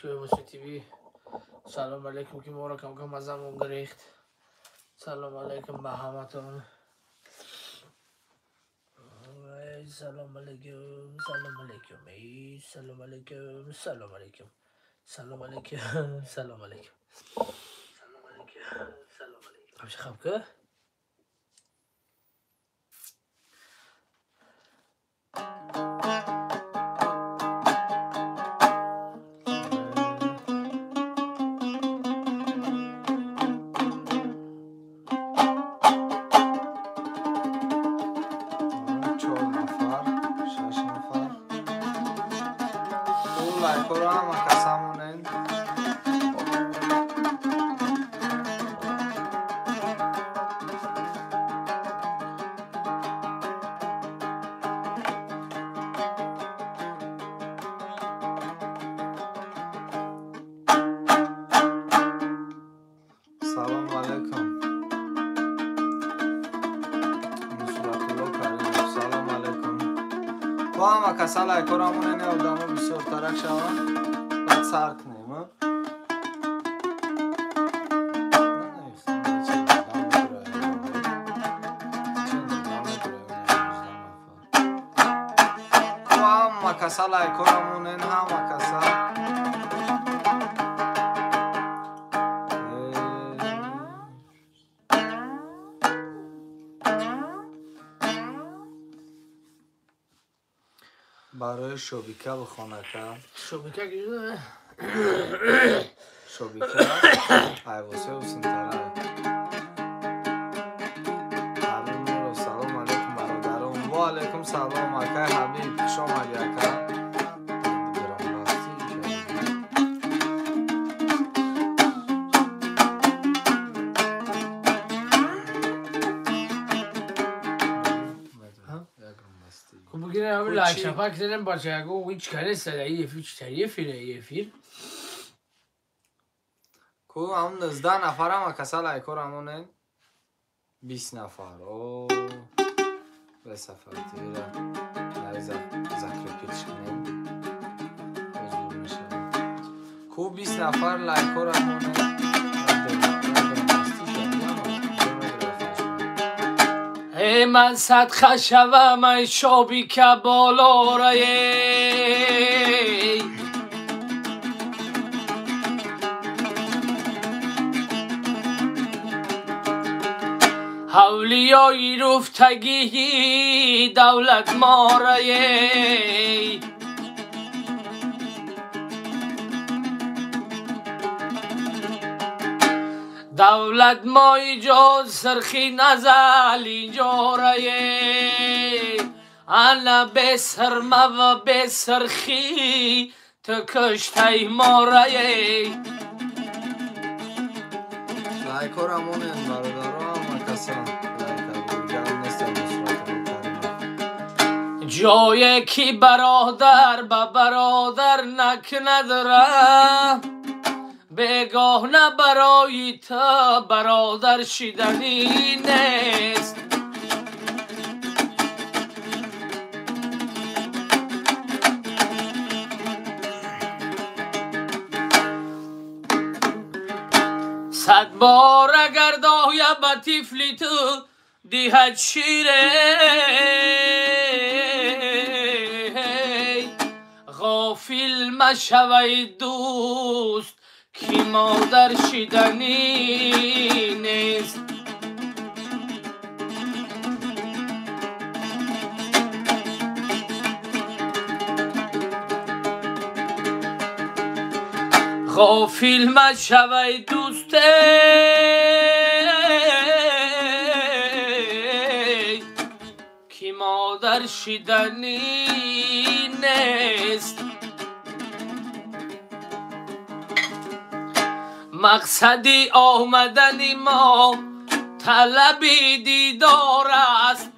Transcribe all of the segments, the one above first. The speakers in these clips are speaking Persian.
که موسی تیوی سلام علیکم که ما را کم کم از همون گریخت. سلام علیکم به همتون. سلام علیکم سلام علیکم سلام علیکم سلام علیکم سلام علیکم سلام علیکم سلام علیکم همشه خب که کسا لایکور همونه نه آدمو بسیار ترک شوند بعد سر کنیم هم کسا لایکور همونه نه هم کسا برای شوبیکه و خانکه شوبیکه گیرده شوبیکه ایواسه و سنتره حبیب مرو سلام علیکم برادرم و علیکم سلام اکای حبیب شما علیکم بگیره همین لایک شفا کردن باشه اگه ویچ کاره سده یفیر تریفیره یفیر کو همون 19 نفر هم کسا لایکور همونه 20 نفر او به سفر تیره زکر پیچ کنیم حضور میشه کو 20 نفر لایکور همونه ای من صدقه شوم ای شوبیکه بالا رای اولیای رفتگی دولت ما رای دولت ما ایجا سرخی نزل اینجا رای انا بسرمه و بسرخی تو کشته ما رای لایکور همون این برادارا هم کسا جایی که برادر به برادر نک نداره بگاه برای تا برادر شدنی نیست صد بار اگر دایم به طفلی تو دیهد شیره غافل مشوی دوست کی مادر شدنی نیست غافل مشوی دوست کی مادر شدنی نیست مقصدی آمدن ما طلب دیدار است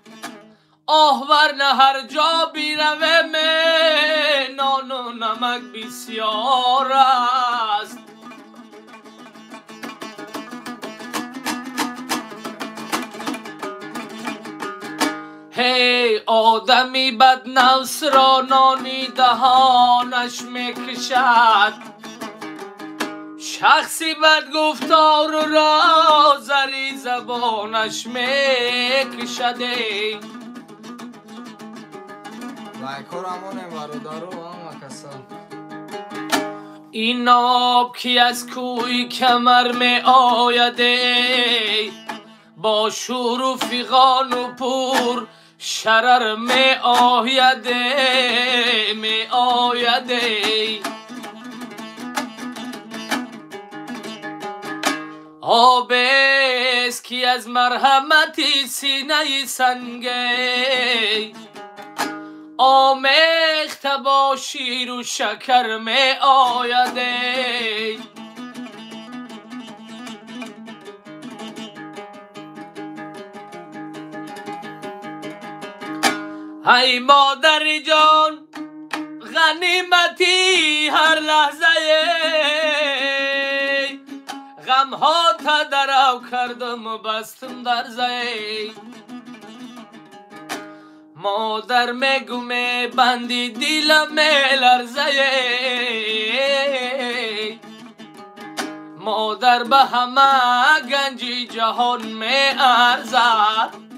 آه ورنه هر جا بیروم نان و نمک بسیار است هی آدمی بدنفس را نانی دهانش میکشد شخصی بد گفتار و رازری زبانش میکشده لایکور همونه برادرو همه کسا این آب کی از کوی کمر می آیده با شور و فیغان و پور شرر می آیده می آیده آب است کی از مرحمتی سینه سنگی آمیخت با شیر و شکر می آیده ای مادر جان غنیمتی هر لحظه غم ها تا درو کردم و بستم در زی مادر میگو می بندی دیلم می لرزه مادر به همه گنجی جهان می ارزد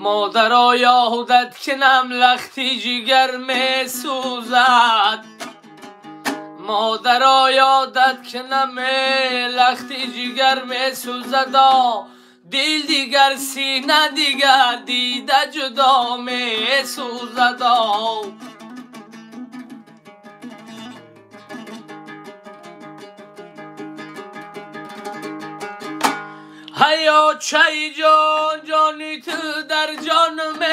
مادر یادت کنم لختی جگر می سوزد مادر یادت کنم لختی جگر می سوزد دل دیگر سینه دیگر دیده جدا می سوزد هیا چای جان جانی تو در جان می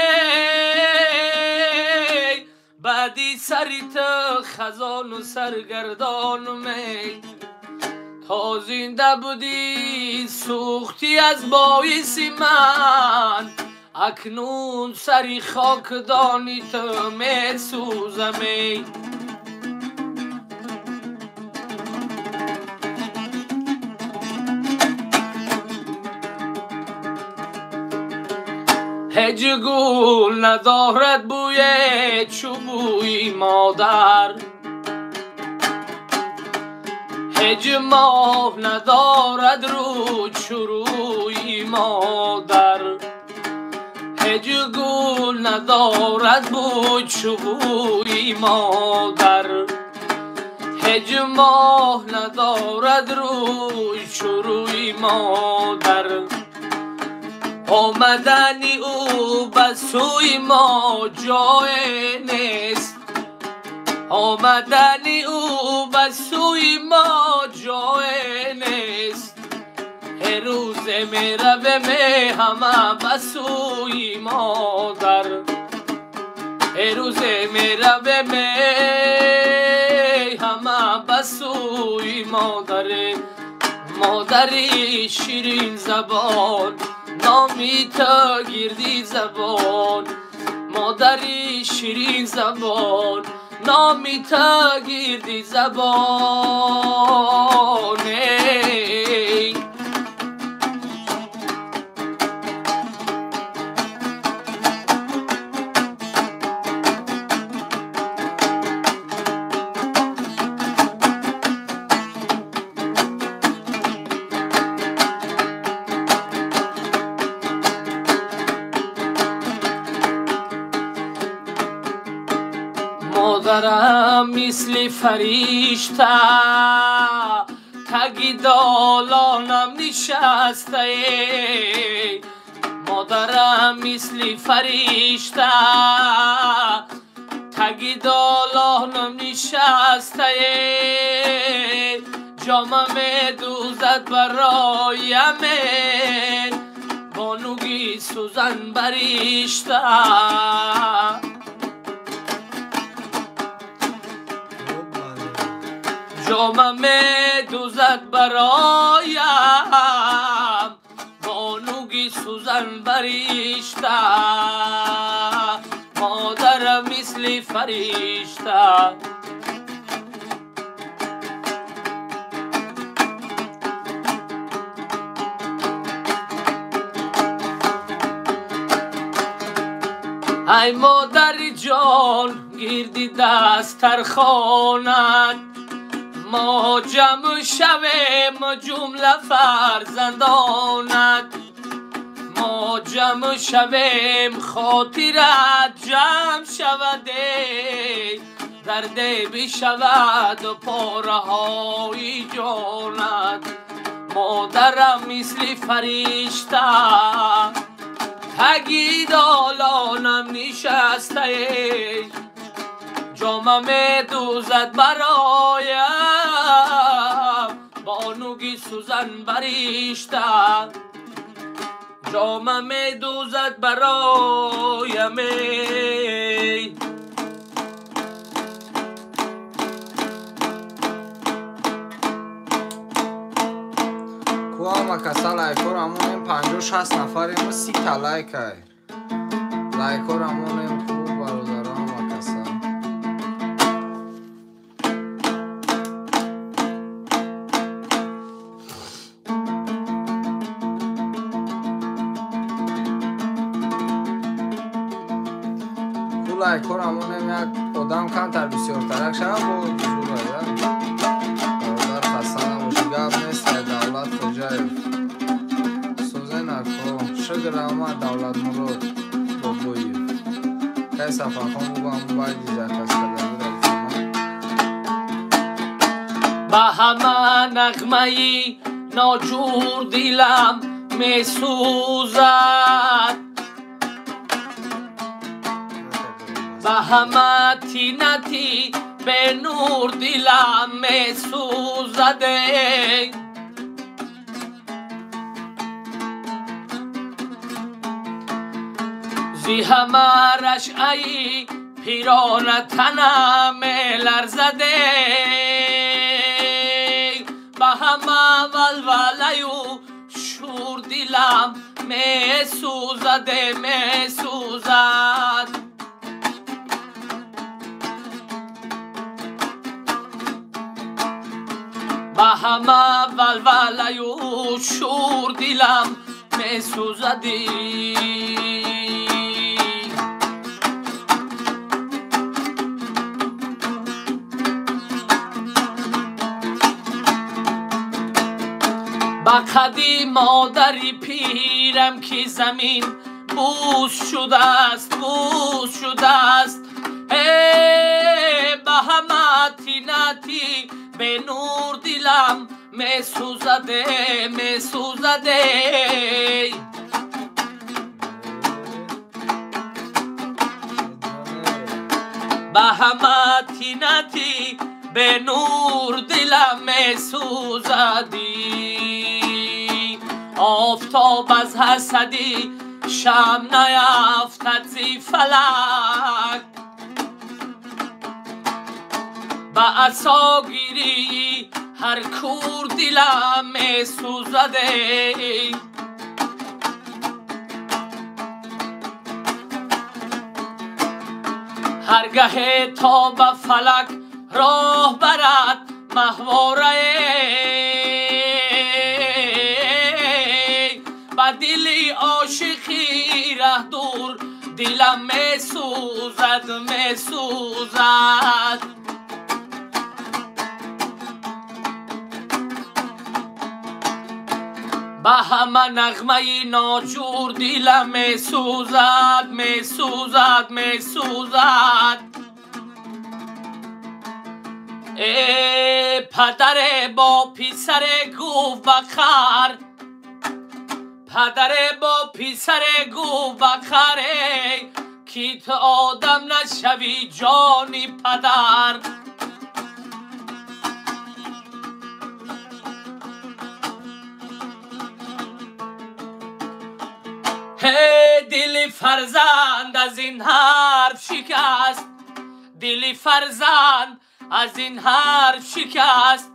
بعدی سری تو خزان و سرگردان می تا زنده بودی سوختی از باعث من اکنون سری خاکدانی تو می سوزمی هج گل ندارد بوی چوبوی مادر هج ماه ندارد رو چروی مادر هج گل ندارد بوی چوبوی مادر هج ماه ندارد رو چروی مادر آمدنی او به سوی ما جای نیست آمدنی او به سوی ما جای نیست هر روز می رویم همه به سوی مادر هر روز می رویم همه به سوی مادر مادری شیرین زبان نامی تا گردی زبان مادری شیرین زبان نامی تا گردی زبان مادرم مثل فریشته تگی دالانم نشسته مادرم مثل فریشته تگی دالانم نشسته جامم دوزد برایم بانوگی سوزن بریشته جامم دوزد برایم بانوگی سوزن بریشته مادرم مثل فریشته ای مادر جان گردی دسترخوانت ما جمع شویم جمله فرزندانت ما جمع شویم خاطرت جمع شوده درد بشود و پاره های جانت مادرم مثل فرشته تگی دالانم نشسته جامم دوزد برایم بانوگی سوزن بریشته جامم دوزد برایم کوام کسا لایکور همونیم 50-60 نفریم و 30 تا لایک های لایکور همونیم خوب برادران و کسا تو لایکور همونیم یک آدم کمتر بسیار ترک شد با زوره برادر خسته نباشی گپ نیست دولت خوجایف سوزه نکو شگر آمد دولت مرود با بویف که سفرخان بگو همون باید دیزه کس کرده به همه نغمه‌ی ناجور دلم می سوزد به همه تینتی به نور دلم می سوزده زی همه رشعی پیران تنم می لرزده به همه ولوله و شور دلم می سوزده می سوزد به همه ولوله و شور دلم می سوزدی با قدی مادری پیرم که زمین بوس شده است بوس شده است به همه تینتی به نور دلم می سوزده می سوزده به همه تینتی به نور دلم می سوزدی آفتاب از حسدی شم نیفتد زی فلک با عصا گیری هر کور دلم می سوزده هرگه تا به فلک راه برد ماهواره با دلی عاشقی ره دور دلم می سوزد می سوزد با همه نغمه ناجور دلم می سوزد می سوزد می سوزد پدر با پسر گفت بخر پدر با پسر گفت بخر کی تو آدم نشوی جانی پدر دل فرزند از این حرف شکست دل فرزند از این حرف شکست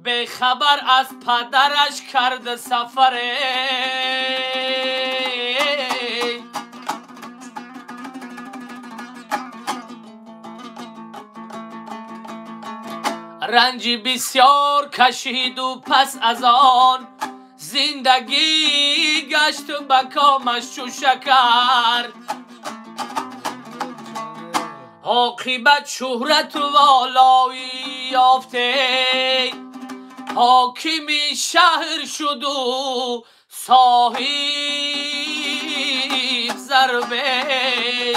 به خبر از پدرش کرد سفره رنجی بسیار کشید و پس از آن زندگی گشت و به کامش چو شکر عاقبت شهرت و والایی یافته، حاکمی شهر شد و صاحب ضربه.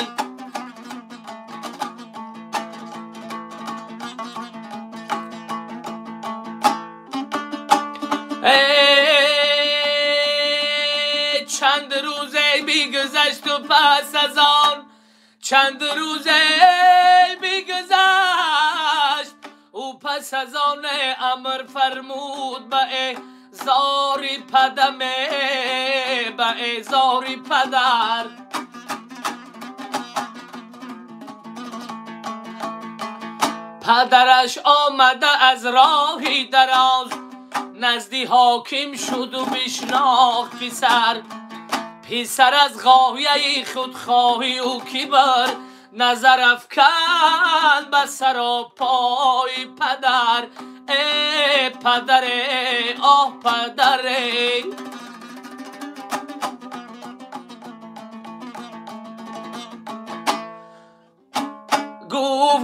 چند روزه بیگذشت و پس از آن، چند روزه بیگذشت او پس از آن، امر فرمود به زاری پدمه، به زاری پدر. پدرش آمده از راهی دراز، نزدی حاکم شد و بشناخت پسر. پسر از غایه خودخواهی و کبر، نظر افکند به سر و پای پدر. ای پدره، آه پدره.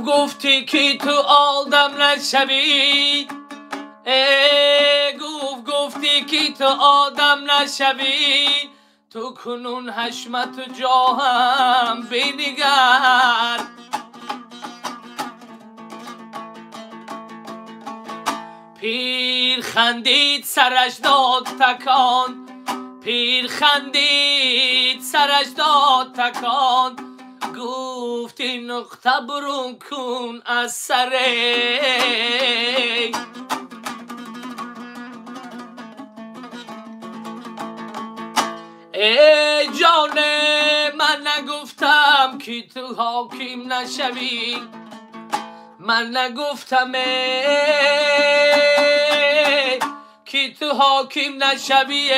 گفتی که تو آدم نشوی، گفتی که تو آدم نشوی، تو کنون حشمت و جاهم بنگر. پیر خندید سرش داد تکان، پیر خندید سرش داد تکان، گفت این نقطه برون کن از سره. ای جان من نگفتم که تو حاکم نشوی، من نگفتم که تو حاکم نشوی.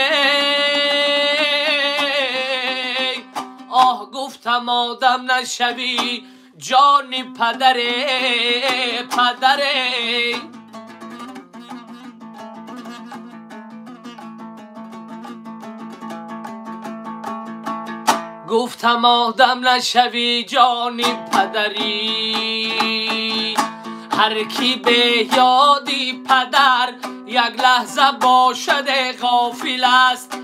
آه گفتم آدم نشوی، جانی پدره، پدره. گفتم آدم نشوی، جانی پدری. هر کی به یادی پدر، یک لحظه باشد غافل است.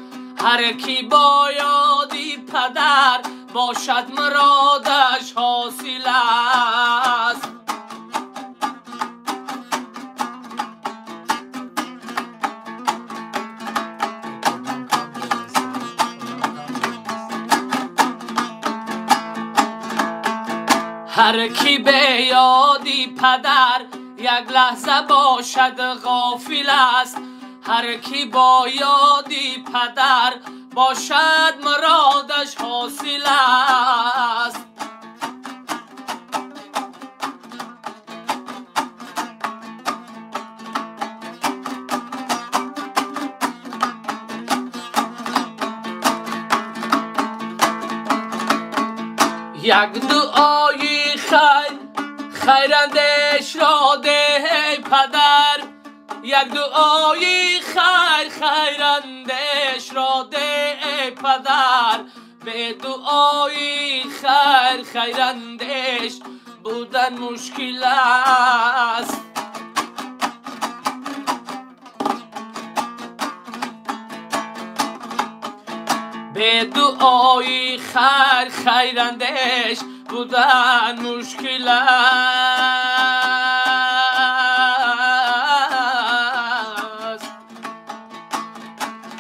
هر کی با یادی پدر، باشد مرادش حاصل است. هر کی به یادی پدر، یک لحظه باشد غافل است. هر کی با یادی پدر، باشد مرادش حاصل است. یک دعای خیراندش را ده ای پدر، یک دعای خیراندش را ده ای پدر. به دعای خیراندش بودن مشکل است. به دعای خیراندش بودن مشکل است.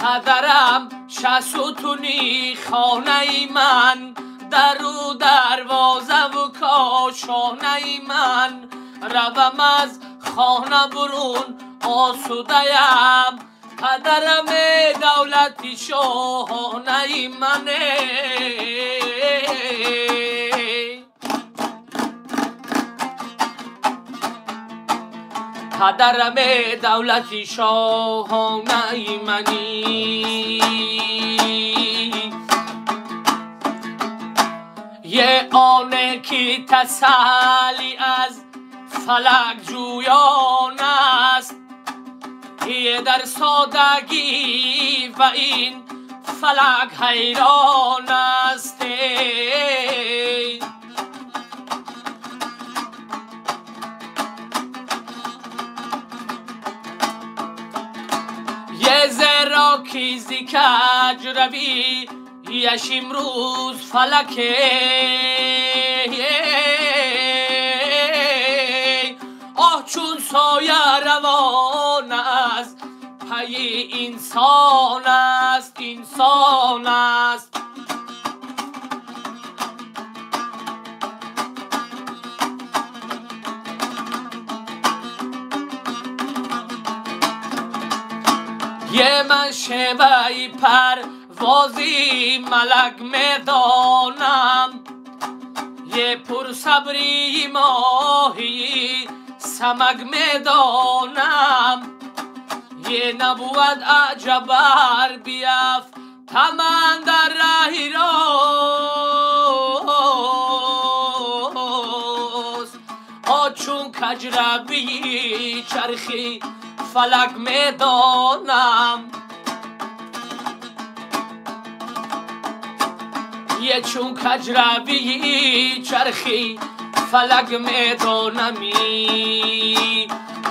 پدرم شستونی خانه من، در و دروازه و کاشانه من. روم از خانه برون آسوده‌ام، پدرم دولتی شاهانه منه. پدرم دولتی شاهانه منی. یه آنه که تسلی از فلک جویان است، یه در سادگی و این فلک حیران است. پاکیزی کج روی یش امروز فلکه آه چون سایه روان است پی انسان است انسان است یه من شبهی پروازی ملک میدانم یه پر صبری ماهی سمک میدانم یه نبود عجبر بیاف تمن در راهی راست چون کجروی چرخی فلک میدانم یه چون کجروی چرخی فلک میدانمی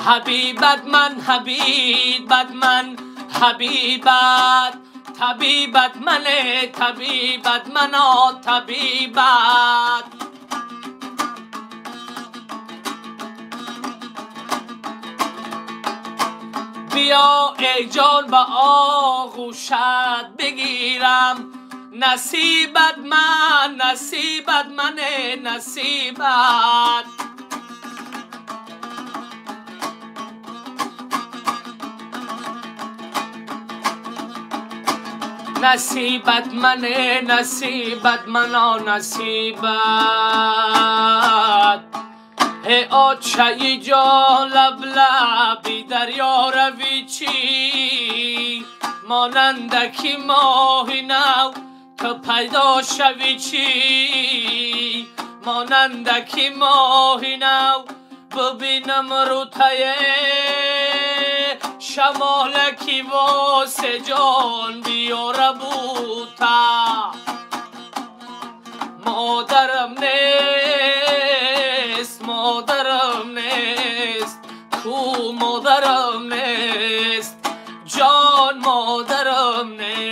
حبیبت من حبیبت من حبیبت طبیبت منه طبیبت منا طبیبت بیا ای جان با آغوشت بگیرم نصیبت من نصیبت منه نصیبت نصیبت منه نصیبت منا نصیبت ای آچه جان لب لبی دریا روی چی مانندکی ماهی نو که پیدا شوی چی مانندکی ماهی نو ببینم روتای شمالکی واسه جان بیاره بوتا مادرم نیست مادرم نیست کو مادرم نیست جان مادرم نیست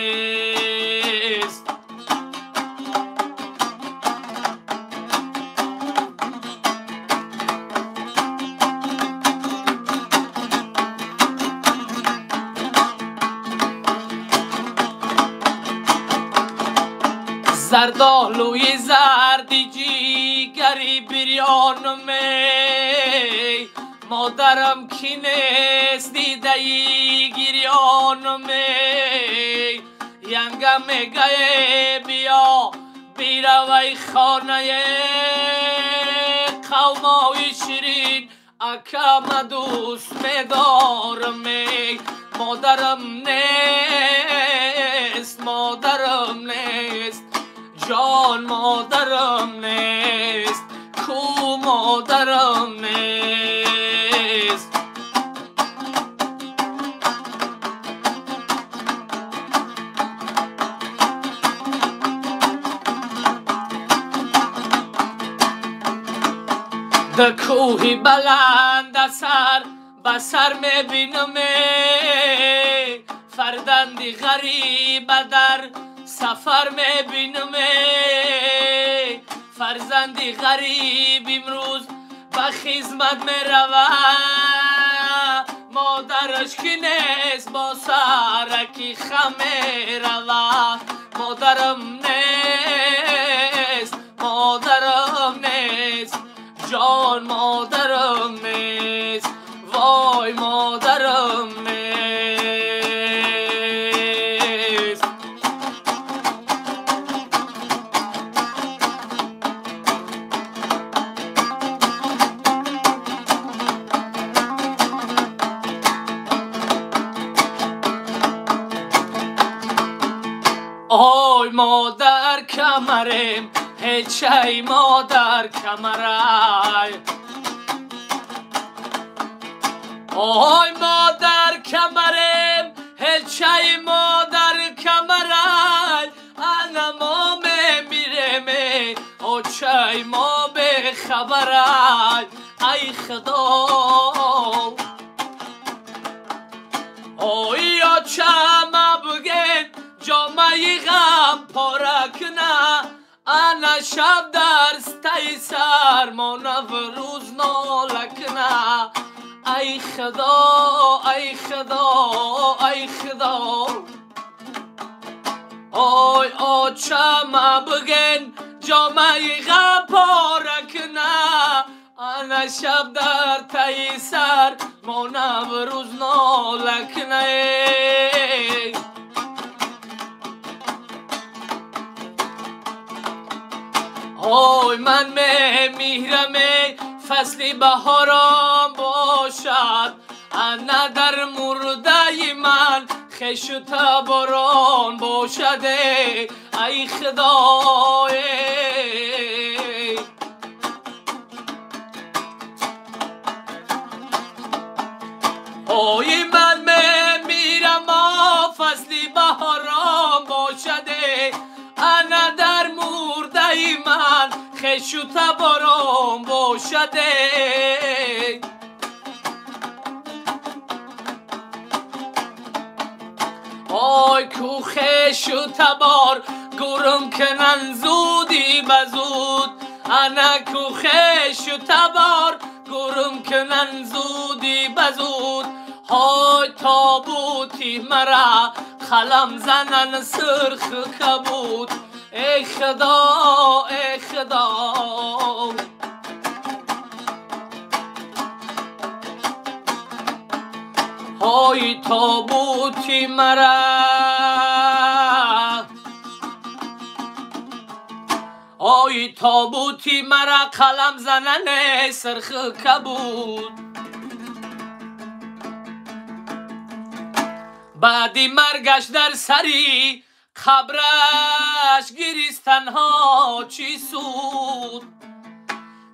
زردالوی زردی جیگری بریان می مادرم کی نیست دیدهی گریان می ینگم گه بیا بیروی خانه قومای شیرین اکم دوست میدارم می مادرم نیست مادرم نیست جان مادرم نیست کو مادرم نیست در کوهی بلند سر بسر میبینم فرزندی غریب در سفر میبینم فرزندی غریب امروز به خدمت میروه مادرش کی نیست با سرکی خم میروه مادرم نیست مادرم نیست جان مادرم نیست وای مادرم نیست آی مادر کمرم هیچی مادر کمرای آی مادر کمرم هیچی مادر کمرای انما میمیرم اوچی ما به خبرای ای خدا آی اوچم جامعه غم پارکنه انا شب درسته سرمانه و روز نالکنه ای خدا ای خدا ای خدا آی آچمه بگن جامعه غم پارکنه انا شب در تای سر مانه و روز نالکنه آی من میرم فصل بهارم باشد انا در مرده من خش و تباران باشد ای خدا آی من میرم فصل بهارم باشد انا در مرده من خش و تبارم باشد آی کو خش و تبار گرم کنن زودی بزود انا کو خش و تبار گرم کنن زودی بزود های تابوتی مرا خلم زنن سرخ کبود ای خدا ای خدا های تابوتی مرا آی تابوتی مرا قلم زنن سرخ کبود بعدی مرگش در سری قبرش گریستن ها چی سود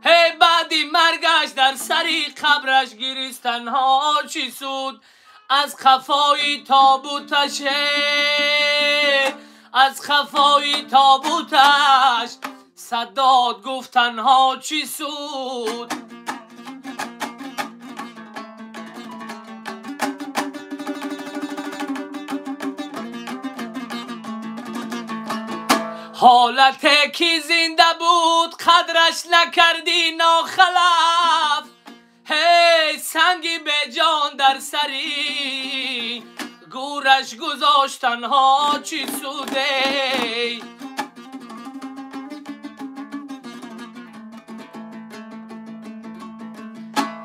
هی بعدی مرگش در سری قبرش گریستن ها چی سود از خفای تابوتش از خفای تابوتش صداد گفتن ها چی سود حالت کی زنده بود قدرش نکردی ناخلف هی سنگی به جان در سری گورش گذاشتن ها چی سوده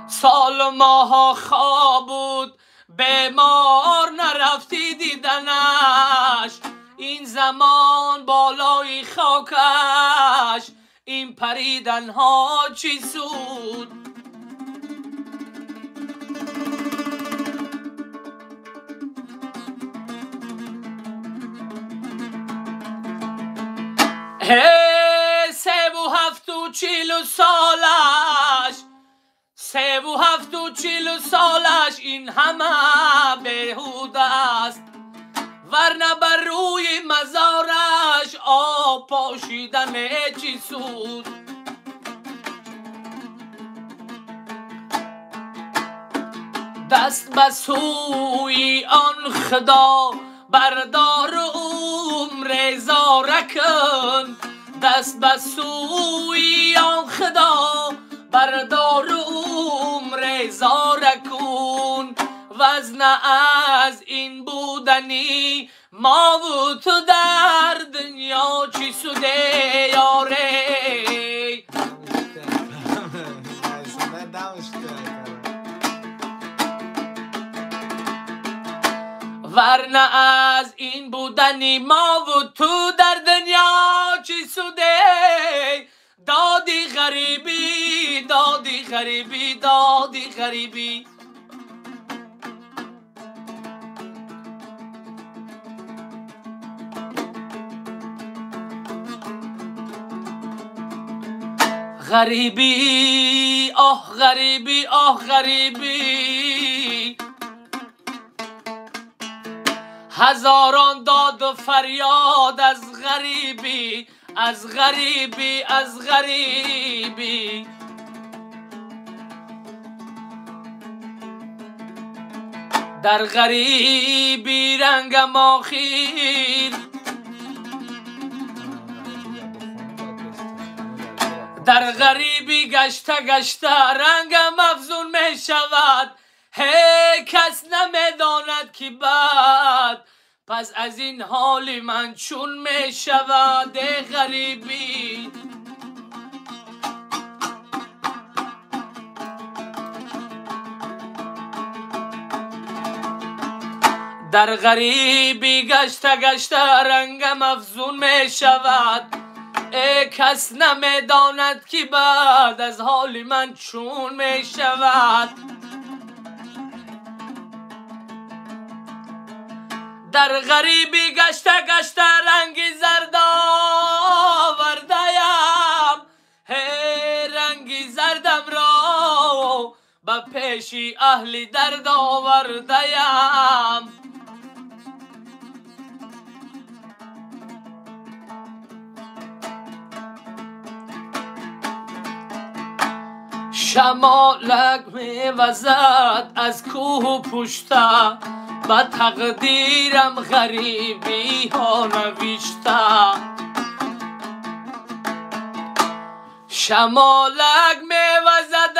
سال ماها خواب بود بیمار نرفتی دیدنش این زمان بالای خاکش این پریدن ها چی سود هی 47 سالش 47 سالش این همه بیهوده است ورنه بر روی مزارش آب پاشیدن چی سود دست به سوی آن خدا بردار عمر زاره کن دست به سوی آن خدا بردار عمر زاره کن وزن از این بودنی ما و تو در دنیا چی سوده یاره ورنه از این بودنی ما و تو در دنیا چی سوده دادی غریبی دادی غریبی دادی غریبی غریبی آه غریبی آه غریبی هزاران داد و فریاد از غریبی از غریبی از غریبی در غریبی رنگم آخیر در غریبی گشته گشته رنگم افزون می شود هی کس نمیداند که بعد پس از این حال من چون می شود ای غریبی در غریبی گشته گشته رنگم افزون می شود ای کس نمیداند که بعد از حال من چون می شود در غریبی گشته گشته رنگی زرد آورده‌ام هی رنگی زردم را به پیشی اهل درد آورده‌ام شمالک می‌وزد از کوه پشته به تقدیرم غریبی ها نوشته شمالک می‌وزد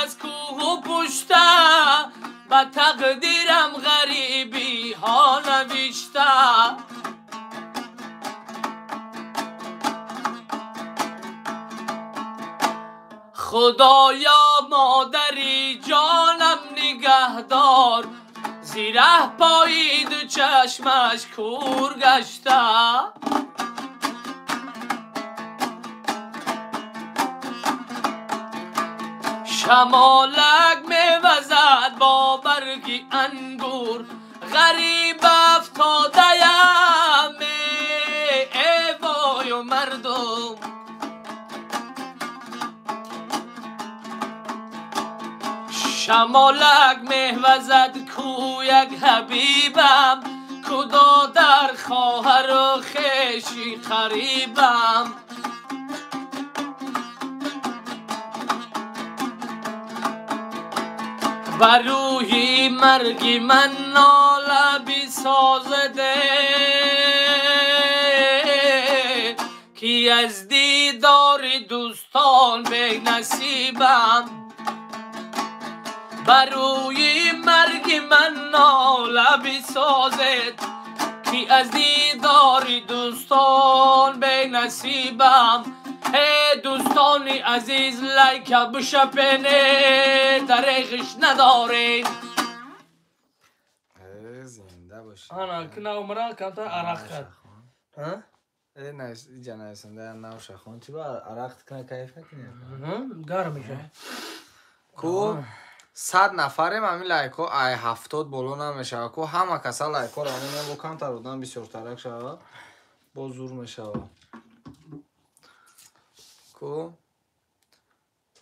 از کوه پشته به تقدیرم غریبی ها نوشته خدایا مادری جانم نگهدار زیره پایید و چشمش کور گشته شمالک می‌وزد با برگی انگور غریب افتاده‌ام ای وای و مردم شمالک می‌وزد کو یک حبیبم کدا در خواهر و خویشی قریبم بر روی مرگ من ناله بسازده کی از دیدار دوستان به نصیبم بر روی مرگ من ناله بسازد کی از دیدار دوستان به نصیبم ای دوستان عزیز لایک بشپنه دریغش ندارین زنده باشی آنا کنه عمره کمتر عرق کرد ای اینجا نویسنده نو شخون چی با عرق کنه کیف کنه گرم میشه کو 100 نفریم همین لایکو ای 70 боло намешава ку ҳама каса лайкоро ҳамин бо камтар будан бисёртарак шава бо зур мешава ку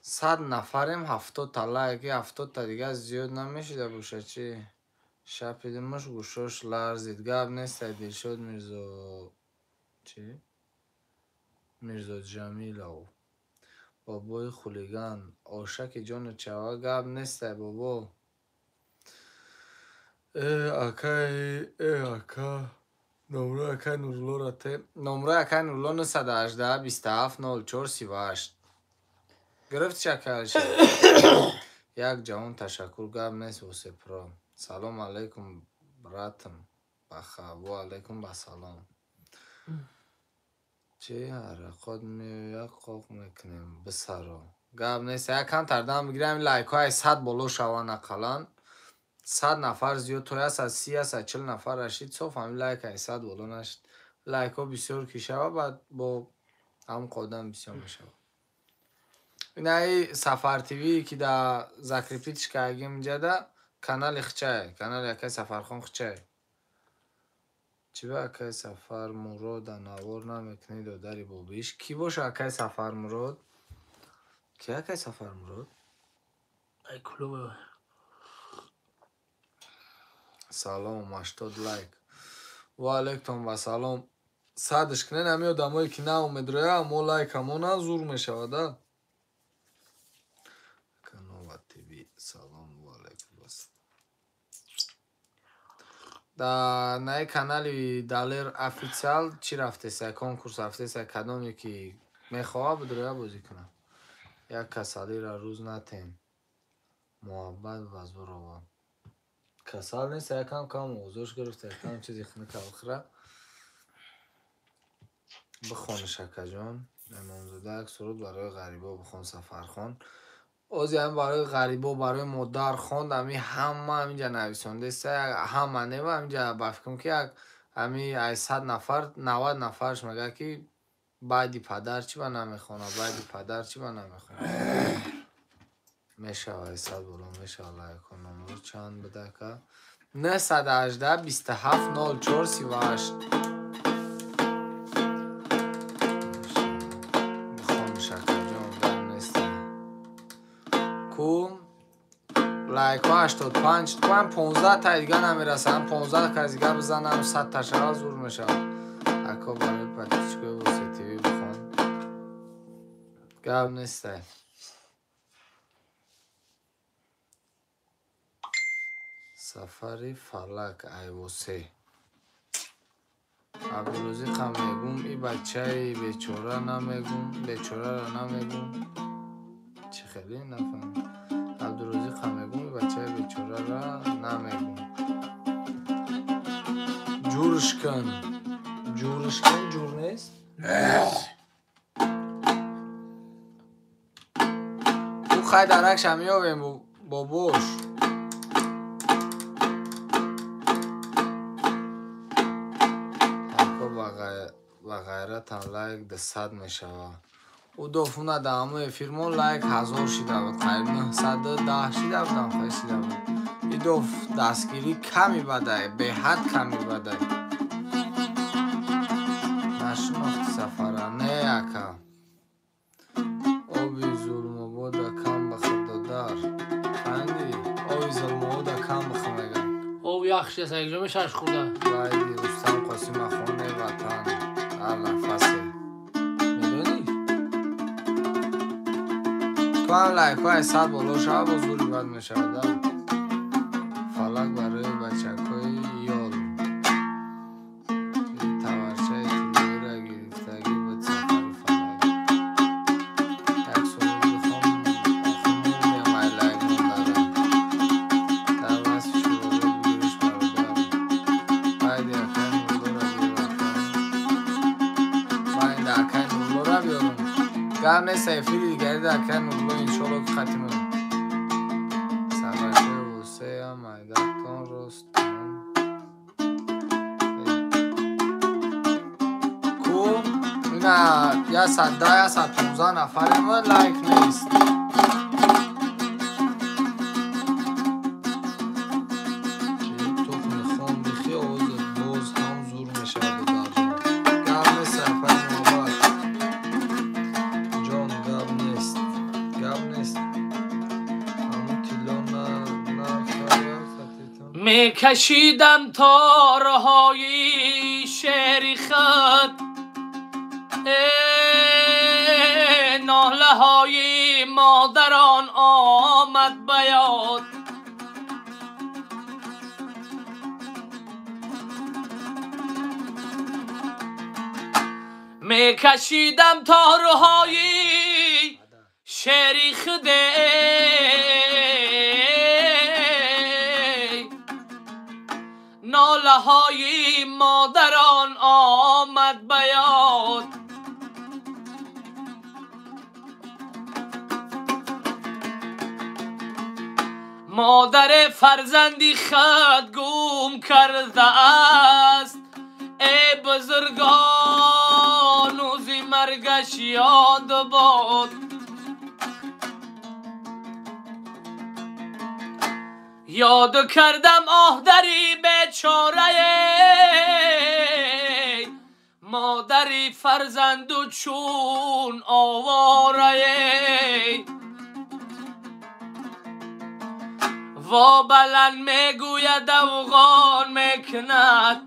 100 нафарем 70 та лайки 70 та дигар зиёд намешида боша чи шапидимаш гӯшош ларзид гап нестай дилшод мирзо чи мирзо ҷамилов бобои хулиган ошаки ҷони чава гап нестай бобо ака номраи акаи нуруллоро те номраи акаи нурулло 918 27 04 38 гирифти шакалиша як ҷавон ташаккур гап нест восепро салом алайкум братам баха ва алайкум басалом چی حرکات یک قاق میکنیم بسرا گاب نیست یک کم تردم بگیرم لایک های 100 بالو شوان اقلان 100 نفر زیاد توی است از 30 است از 40 نفر رشید صوف همین لایک های 100 بالو نشد لایک ها بسیار کشه و بعد با هم قدم بسیار میشه این های سفر تیوی که در زکریپیتش که اگیم جده کانال خچه کانال یکی سفرخون خچه چی با اکای سفر مراد نوار نمیکنید و داری بابیش کی باشه اکای سفر مراد؟ کی اکای سفر مراد؟ ای کلوبه سلام 80 لایک و علیکم و سلام صدش کنه نمی آدمایی که نه امید روی اما لایک همون هم زور میشه ده کنوات تیوی سلام و علیکم در نای کانالی دالر افیسیال چی رفته سه کنکورس رفته سه کدام یکی میخواه بدرویا بازی کنم یک کسالی را روز نتین محبت و زور کسال نیست یکم کم موضوعش گرفت یکم چیزی خونه که آخره بخون شکر جان امامزاده یک سرود برای غریبا بخون سفرخان اوزی هم برای غریبا برای مدار خوند همه همینجا نویسنده است همه نیمه همینجا بفکم که همی 100 نفر 90 نفرش مگه که بعدی پدر چی با نمیخونه بعدی پدر چی با نمیخونه میشه 100 بولو میشه الله یکون نمبر چند بده که 918 27 04 38 بخون شکر جان در نیستی کو لایک ها 85 تو هم 15 تا دیگه نمیرسه هم 15 که از دیگه بزنم 100 تا شغل زور میشه اکا برای پتیچکوی و سی تیوی بخون گب نیسته سفری فلک ایوسه عبدالرزیق هم میگم ای بچه بیچوره نمیگم بیچوره را نمیگم چه خیلی نفهم عبدالرزیق هم میگم ای بچه بیچوره را نمیگم جورش کن جور نیست او خواهی درک شمیه بیم بابوش و غیرت هم لایک 100 میشوه او دوفونه دامه فیلمون لایک 1000 شده بود قریب 910 شده بودم خواهی شده بود ای دوف دستگیری کمی بده به حد کمی بده نشناخت سفره نه یکا آبی ظلم و بود کم بخد دار فهندی آبی ظلم و بود کم بخد میگن او یخش است یک جمعه شش خورده رایدی رستم قاسم خونه وطن هر نفسه میدونی؟ تو هم لایک های 100 بالا شد با زوری بد میشود فلک برای بچک های یال تورچه تیوی را گرفتگی بود سفر فلک یک سرود بخوام آخر میدیم های لایک مندارم در وصف شروع بگیرش برادر باید یکن نولو را باید اکن نولو را بیارم گرم نیست ایفیلی دیگری در اکن نولو انشالله که ختمه سفرچه وسه هم مایدکتان رستم کو اینا یا 110 یا 115 نفر ما لایک نیست تخم خون بخی آوز هم زور میشه گرم نیست سفر مباد جان گرم نیست همون تیلان میکشیدم تارهای شعری خط ناله های مادران آمد بیاد میکشیدم تارهای شعری خط ناله های مادران آمد بیاد مادر فرزندی خود گم کرده است ای بزرگان اوزی مرگش یاد باد یاد کردم آه دری بیچاره مادری فرزند و چون آواره و بلند میگوید افغان میکند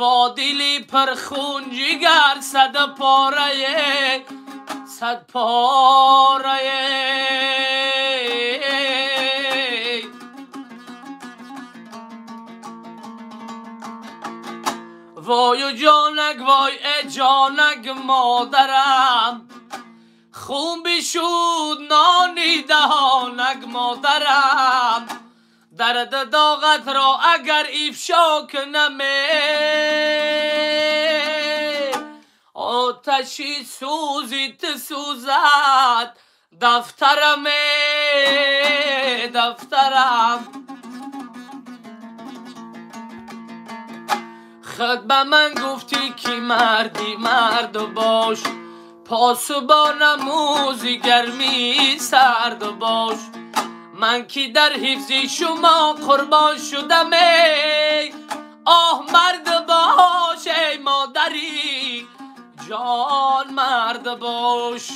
و دلی پرخون جگر 100 پاره 100 پاره وای جانک وای ای جانک مادرم خون بشود نانی دهانک مادرم درد داغت را اگر افشا کنمه آتشی سوزی تسوزد دفترم خود به من گفتی که مردی مرد باش پاسبان موزی گرمی سرد باش من که در حفظ شما قربان شدم ای آه مرد باش ای مادری جان مرد باش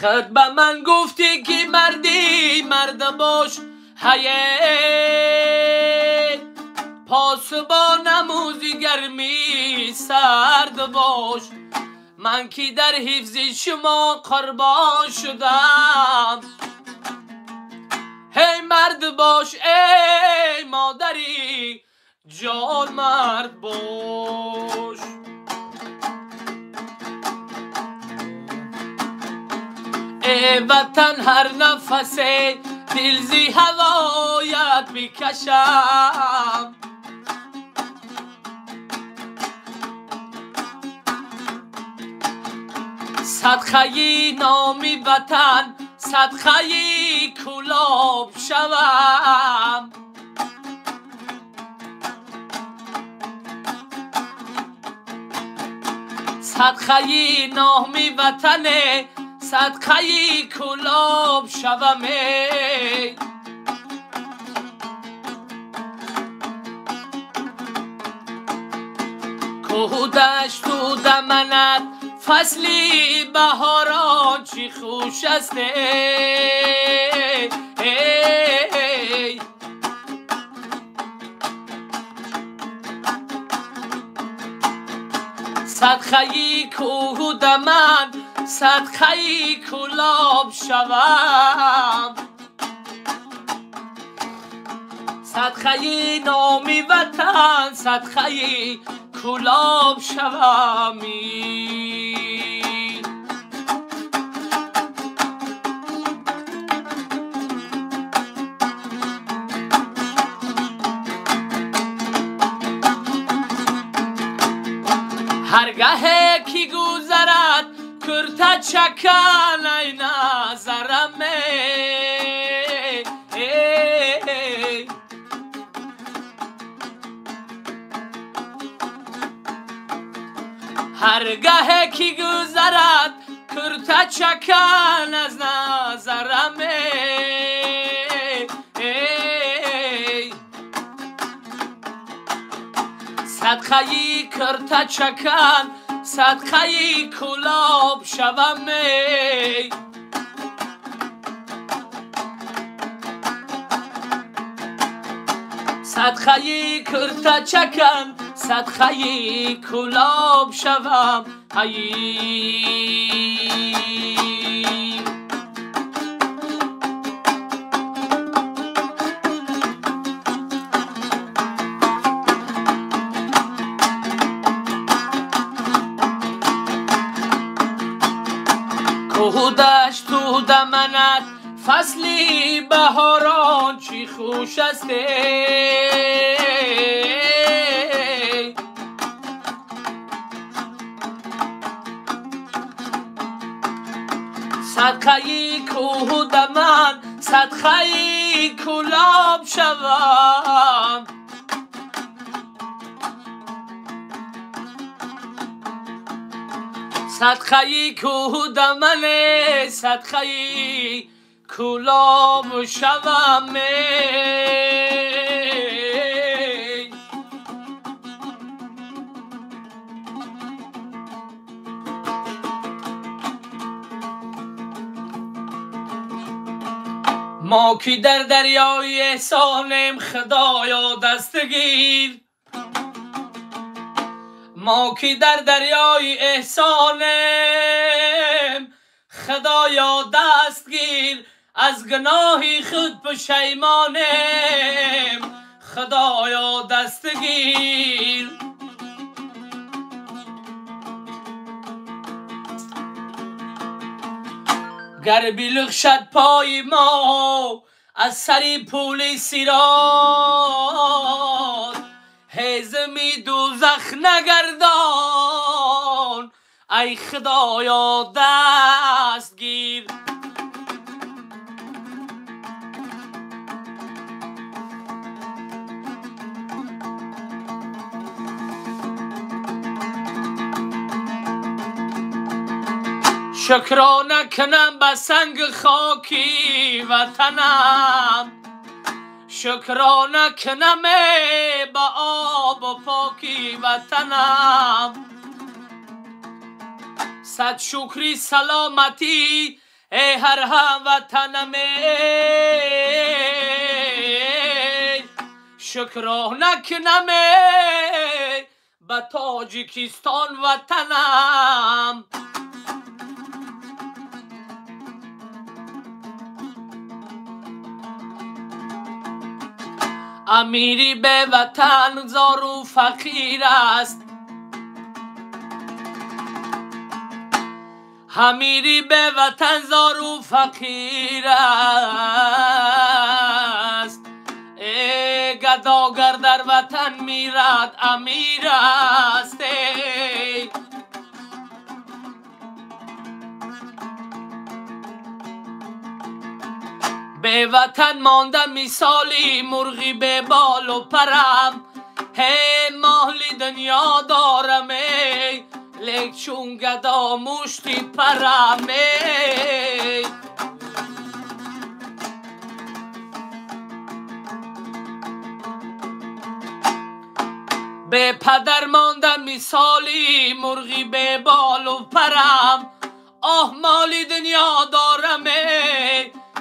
خود به من گفتی که مردی مرد باش هیه پاسبان موزی گرمی سرد باش من که در حفظ شما قربان شدم هی مرد باش ای مادری جان مرد باش ای وطن هر نفسه دل زی هوایت بکشم صدقه نامی وطن صدقه کلاب شوم صدقه نامی وطن صدقه کلاب شوم کوه دشت و دمنت فصلی بهاران چی خوش است صدقه کوه و دمن صدقه کلاب شوم صدقه نامی وطن صدقه کلاب شومی هرگاه کی گذرد کرتا چکن ای نظرم هرگاه کی گذرد کرتا چکن از نظرم صدقه کرتا چکن صدقه کلاب شوم صدقه کرتا چکن صدقه کلاب شوم کوه دشت و دمنت فصلی بهاران چی خوش است صدقه کوه و دمن صدقه کلاب شوم صدقه کوه دمن صدقه کلاب شوم ما که در دریای احسانم خدایا دستگیر ما که در دریای احسانم خدایا دستگیر از گناهی خود پشیمانم خدایا دستگیر گر بلغشد پای ما از سر پول صراط هیزمی دوزخ نگردان ای خدایا دست گیر. شکرانه کنم به سنگ خاکی وطنم شکرانه کنم به آب و پاکی وطنم صد شکری سلامتی ای هر هموطنم شکرانه کنم به تاجیکستان وطنم امیری به وطن زار و فقیر است امیری به وطن زار و فقیر است ای گداگر در وطن میرد امیر است به وطن مانده مثالی مرغی به بال و پرم هی مالی دنیا دارم لیک چون گدا مشتی پرم به پدر مانده مثالی مرغی به بال و پرم آه مالی دنیا دارم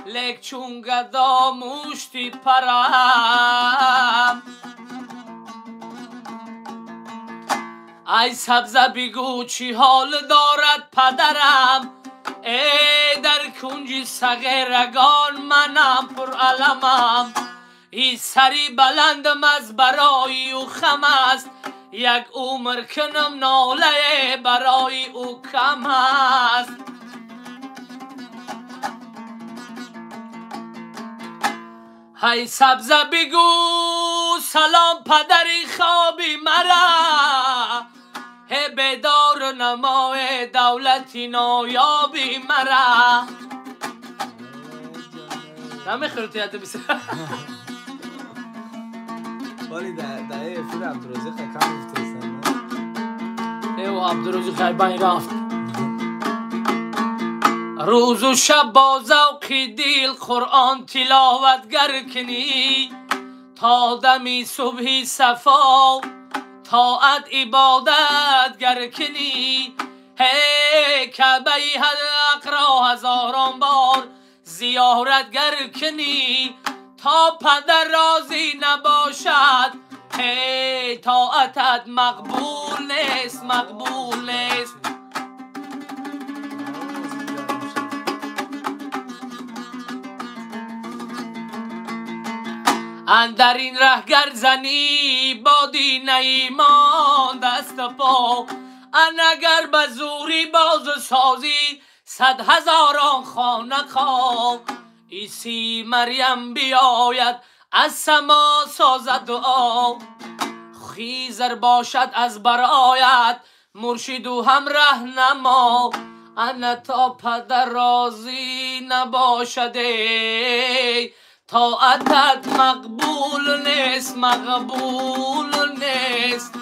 لیک چون گدا مشتی پرم ای سبزه بگو چی حال دارد پدرم ای در کنج صغیرگان منم پر علمم ای سری بلندم از برای او خم است یک عمر کنم ناله برای او کم است ای سبزه بگو سلام پدری خوابی مرا هی بیدار نمای دولتی نایابی مرا نمیخوری تو یاد بیسه ولی در فیل عبدالرزی خیلی کم افتستن ایو عبدالرزی خیلی بین رفت روز و شب با ذوقی دل قرآن تلاوتگر کنی تا دمی صبحی صفا طاعت عبادت گر کنی هی کعبه حق را هزاران بار زیارت گر کنی تا پدر راضی نباشد هی طاعتت مقبول نیست مقبول نیست اندر این ره گر زنی با دین ایمان دست پا اگر به زوری باز سازی 100,000 خانه خواه عیسی مریم بیاید از سما سازد دعا خیزر باشد از برایت مرشد و هم رهنما انا تا پدر راضی نباشد طاعتت مقبول نیست مقبول نیست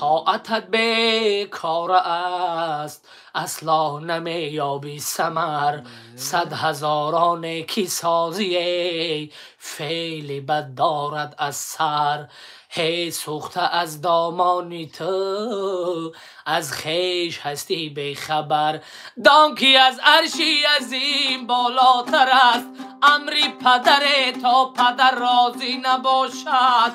طاعتت بیکار است اصلا نمیابی ثمر 100,000 کی سازی فعل بد دارد از سر هی سوخته از دامانی تو از خیش هستی بیخبر دانکی از عرشی عظیم بالاتر است امری پدر تا پدر راضی نباشد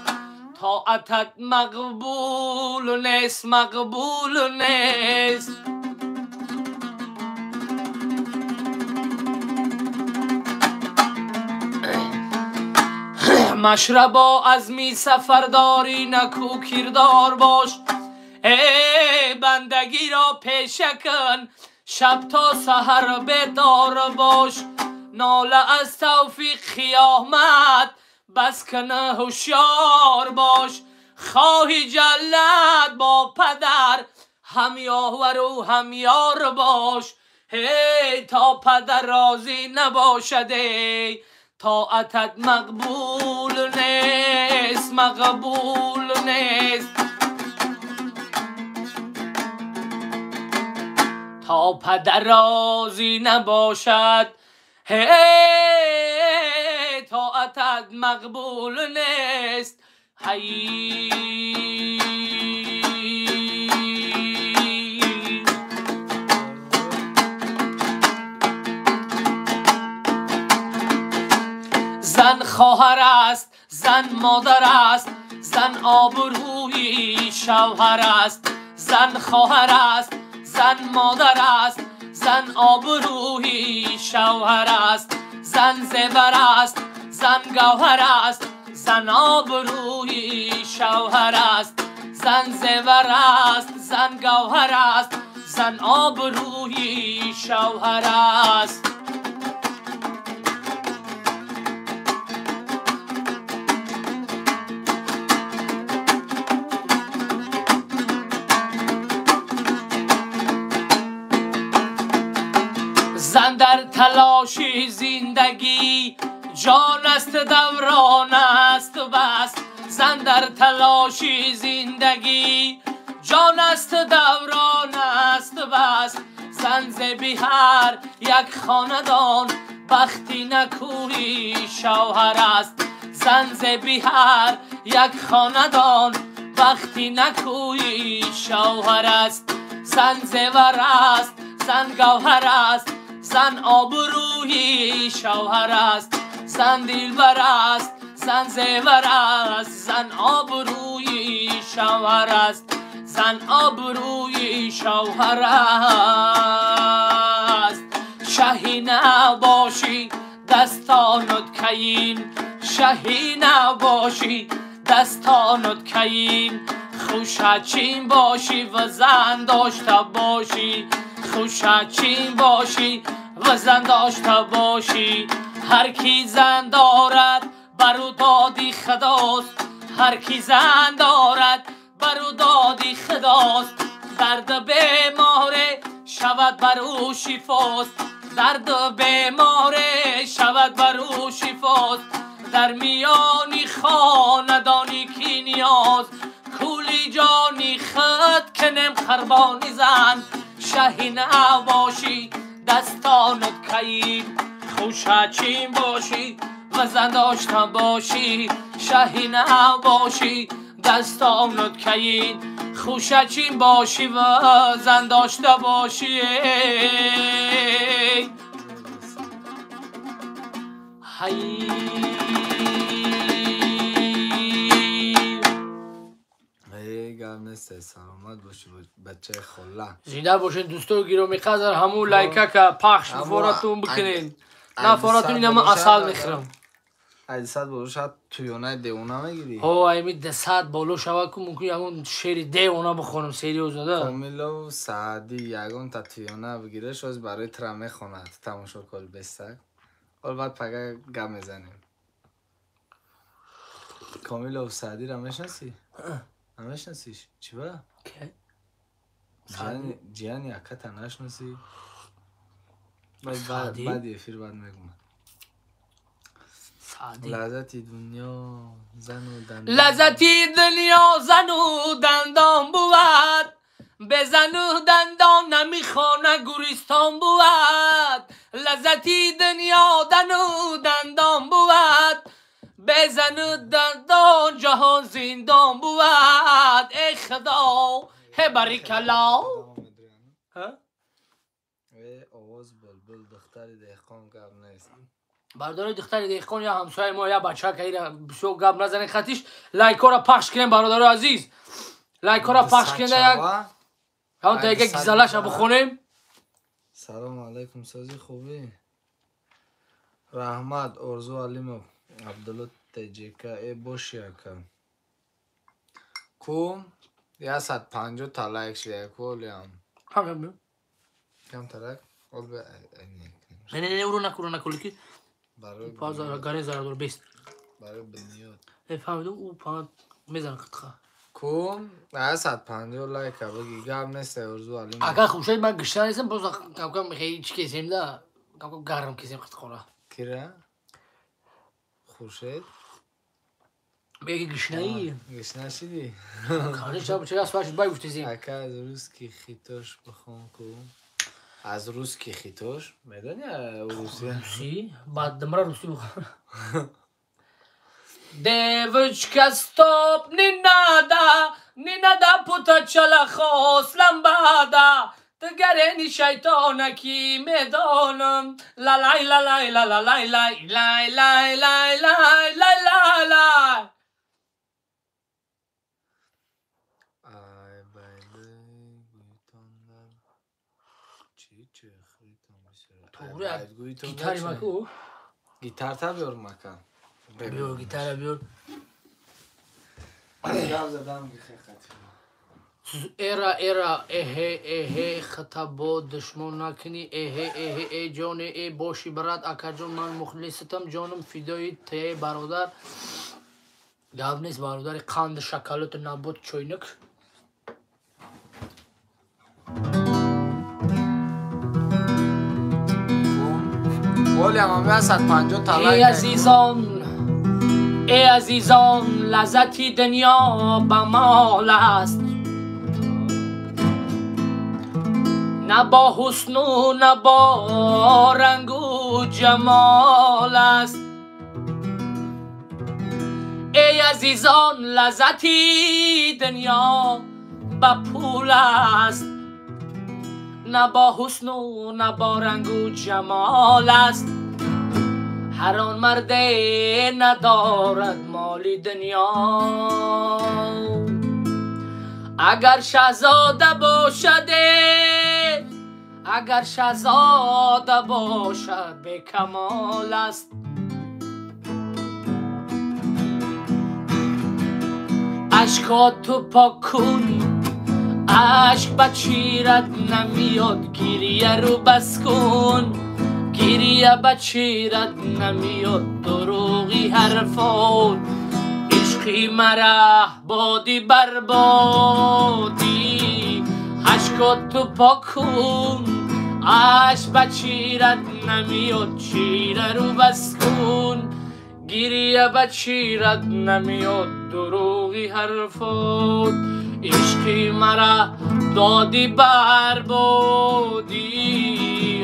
طاعتت مقبول نیست مقبول نیست مشربا از می سفرداری نکو کردار باش ای بندگی را پیشه کن شب تا سحر بیدار باش ناله از توفیق قیامت بس که نه هوشیار باش خواهی جلت با پدر هم یاور و هم یار باش هی تا پدر راضی نباشد ای طاعتت مقبول نیست مقبول نیست تا پدر راضی نباشد هی طاعتت مقبول نیست هی زن خواهر است زن مادر است زن آبروی شوهر است زن خواهر است زن مادر است زن آبروی شوهر است زن زیور است زن گوهر است زن آبروی شوهر است زن زیور است زن گوهر است زن آبروی شوهر است زن در تلاشی زندگی جان است دوران است بس زن در تلاشی زندگی جان است دوران است بس زن ز بهر یک خاندان بختی نکوی شوهر است زن ز بهر یک خاندان بختی نکوی شوهر است زن زیور است زن گوهر است زن آبروی شوهر است زن دلبر است زن زیور است زن آبروی شوهر است زن آبروی شوهر است شهی نباشی دستانت کیین شهی نباشی دستانت کیین خوشچین باشی و زن داشته باشی خوشچین باشی و زن داشته باشی هر کی زن دارد برو دادی خداست هر کی زن دارد برو دادی خداست درد بیماره شود برو شفاست درد بیماره شود برو شفاست در میانی خاندانی کی نیاز کولی جانی خود کنم خربانی زن شهی نباشی دستانت کیین خوشچین باشی و زن داشته باشی شهی نباشی دستانت کیین خوشچین باشی و زن داشته باشی هی گرم نیست سلامت باشی بچه خلا زنده باشین دوستو گیرومی قدر همون لایکه که پخش فورتون بکنین نه فورتون اینم اصل میخرم ایدیصد بولو شاید تویونه دیونه میگیری ها ایمی 200 بالو شود که ممکن همون شعر دیونه بخونم سریوز داده کامیلا و سعدی یگان تا تویونه بگیره شاید برای ترمه خونه تماشا کل بستک حال بعد پگه گم میزنیم کامیلا و سعدی را میشنسی؟ نمیشنسیش؟ چی با؟ که؟ جیان یکه تا نشنسی؟ سعدی؟ بعد یه فیر بعد میگم سعدی لذتی دنیا زن و دندان لذتی دنیا زن و دندان بود بزن و دندان نمیخوانه گوریستان بود لذتی دنیا دندان بود بزن و دندان جهان زندان بود ای خدا هی باریکلا آواز بلبل دختر دهقان گرم نیست برادر دختر دهقان یا همسایه ما یا بچه که ایره بسیار گپ نزنه خطیش لایک را پخش کنیم برادر عزیز لایک را پخش کنیم یک همون تا یک گیزلش بخونیم سلام علیکم سازی خوبی رحمت ارزو علیمو عبدالله تجیکه ای باشی اکم کوم یا 150 تا لایک شده کلی هم همین کم ترک اول به نه اورو نکن که برای پازار گاره زرد بیست برای بنیاد فهمیدم او پا میزن قطخه کم یا 150 لایک بگی گم نیست ارزو علی اگه خوشای من گشتن نیستم باز کم خیلی چی کسیم ده کم گرم کسیم قط خوره کیره خورشید بگی گشنایی گشنه شدی کارش چه از فاش بای گفتیم اکا از روز کی خیتوش بخون کم از روز کی خیتوش میدونی روسی روسی بعد دمرا روسی بخور Девочка, стоп, не надо путать шалахо с ламбада. Тгарени шайтонаки медонам. Ла-лай, ла-лай, ла-ла-лай, лай, лай, лай, лай, лай, лай, лай, лай. Ay baylı guytonlar çiçe خریتم بسیار گیتاری مکو گیتار تا بیار مکان بیار گیتار بیار گاو زدم ایرا اهه خطابو دشمن نکنی اهه جان ای باشی برات اکا جان من مخلصتم جانم فدای ته برادر گاو نیست برادر قند شکلات نبود چوینک ولی هم 150 تا ای عزیزان لذتی دنیا بمال است نه با حسن و نه با رنگ و جمال است ای عزیزان لذتی دنیا با پول است نه با حسن و نه با رنگ و جمال است هر آن مرد ندارد مال دنیا اگر شهزاده باشد به کمال است اشکات تو پاک کن اشک بچیرت نمیاد گریه رو بس کن گریه بچیرت نمیاد دروغی حرفات عشقی مرا بادی بربادی اشکات تو پاک کن اشک بچیرت نمیاد چیره رو بس کن گریه بچیرت نمیاد دروغی حرفات عشقی مرا دادی بربادی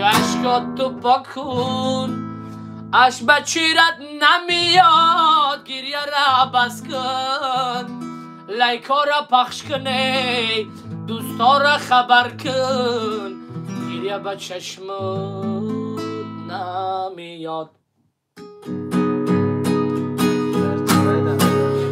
اشکات تو پاک کن اش بچیرت نمیاد گریه را بس کن لایکا را پخش کنه دوستا را خبر کن گریه به چشمت نمیاد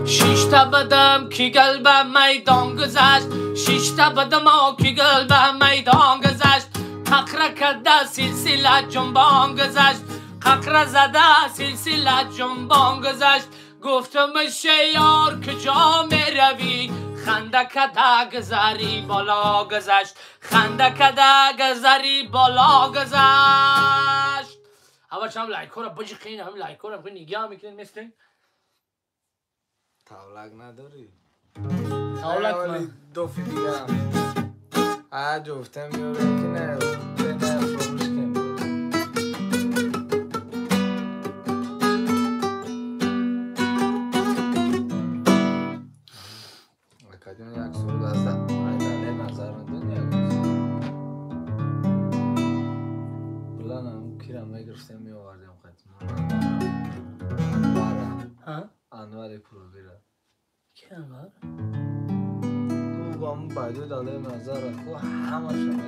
شیشتا بدم کی قلبم میدان گذشت شیشتا بدم کی قلبم میدان گذشت ققره کرده سلسله جنبان گذشت ققره زده سلسله جنبان گذشت گفتم یار کجا می روی خنده کده گذری بالا گذشت خنده کده گذری بالا گذشت اول شما لایکو را بجی خیلی هم لایکو را نگاه میکنین مثل تاولک نداری؟ تاولک ولی دو فی دیگه هم جفته میارم که نه فرمش کنیم اکادیون یک سرود از ایداله نظر دنیا بلان هم کیرم میگرفته میآوردیم خطمه انوار پروبیره کی انوار؟ او با همون بایدو داله نظر خو همه شما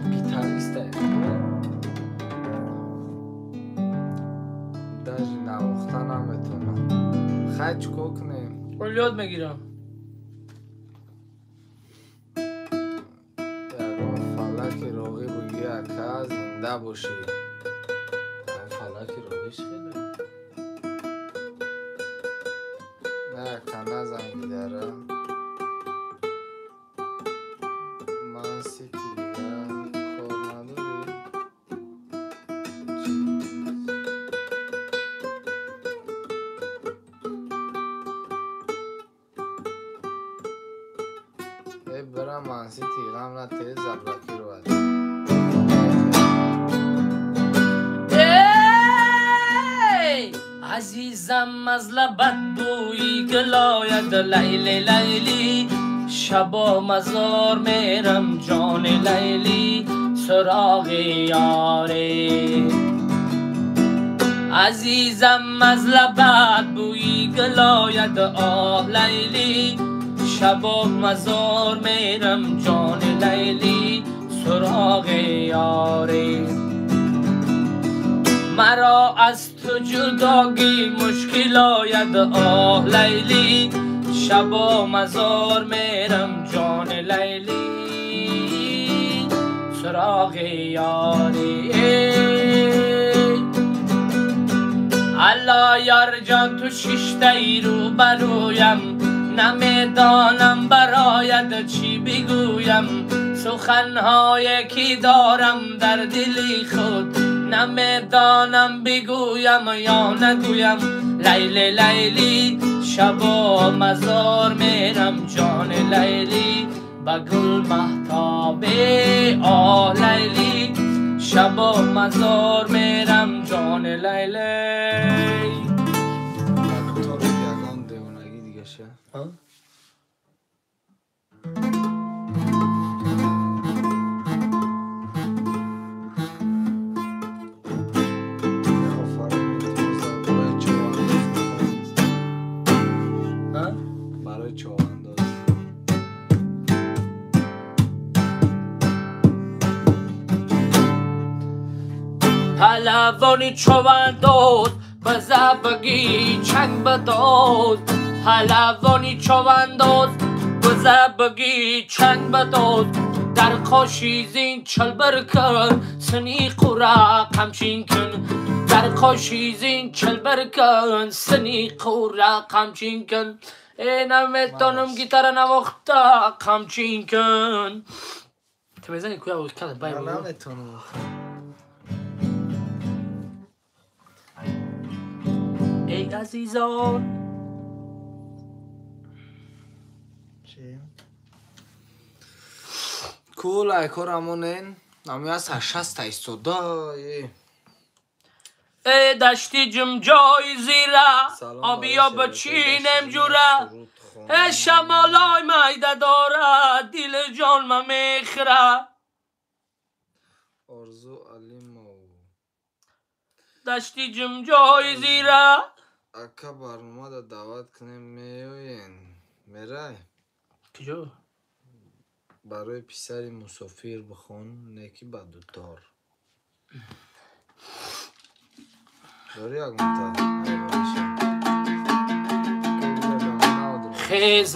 گیتاریسته داشت نواخته نمیتونم خیلی چکو کنیم ولی یاد میگیرم یک فلک راقی بگی اکا زنده باشی فلک راقیش خیلی نه کنه زنگی داره برم منسیتی غم نتیز زبرکی رو بده عزیزم از لبت بوی گلاید لیلی لیلی شبا مزار میرم جان لیلی سراغ یاری عزیزم از لبت بوی گلاید آه لیلی شبا مزار میرم جان لیلی سراغ یاری مرا از تو جداگی مشکل آید آه لیلی شبا مزار میرم جان لیلی سراغ یاری الله یار جان تو شیشتایی رو برویم نمیدانم برایت چی بگویم سخنهای کی دارم در دلی خود نمیدانم بگویم یا نگویم لیلی لیلی شبا مزار میرم جان لیلی با گل مهتابه آه لیلی شبا مزار میرم جان لیلی تو یگان دیونگی دیگه شه برای چوانداز پهلوانی چوانداز بزه بگی چنگ بداز پهلوانی چوانداز بزه بگی چنگ بداز در خاشیزین چلبر کن سنی قورا قمچین کن در خاشیزین چلبر کن سنی قورا قمچین کن ای نمیتونم گیتار نواختا قمچین کن تو میزنی کویا وقت کرد بای بای نمیتونم ای عزیزان چی؟ کول ایکورمونین نمی از هشست ایستوده ای دشتی جم جای زیره آبیا بچینم جوره ای شمالای میده داره دل جان ما میخره آرزو علیمو دشتی جم جای زیره اکا برنامه دا دعوت کنیم میوین میره کجا؟ برای پسری مسافر بخون نیکی با دوتار داری اگمتا خیز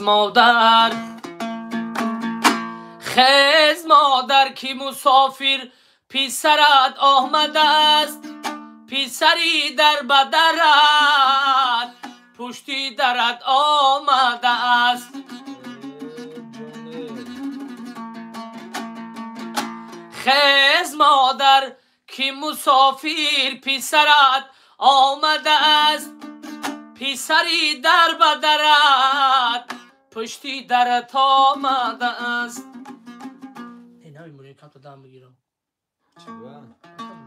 مادر کی مسافر پسرت آمده است پسری در بدرت پشتی درت آمده است خیز مادر کی مسافر پسرت آمده است پسری در بدرت پشتی درت آمده است اینا میمونه کم تا دم بگیرم چی با؟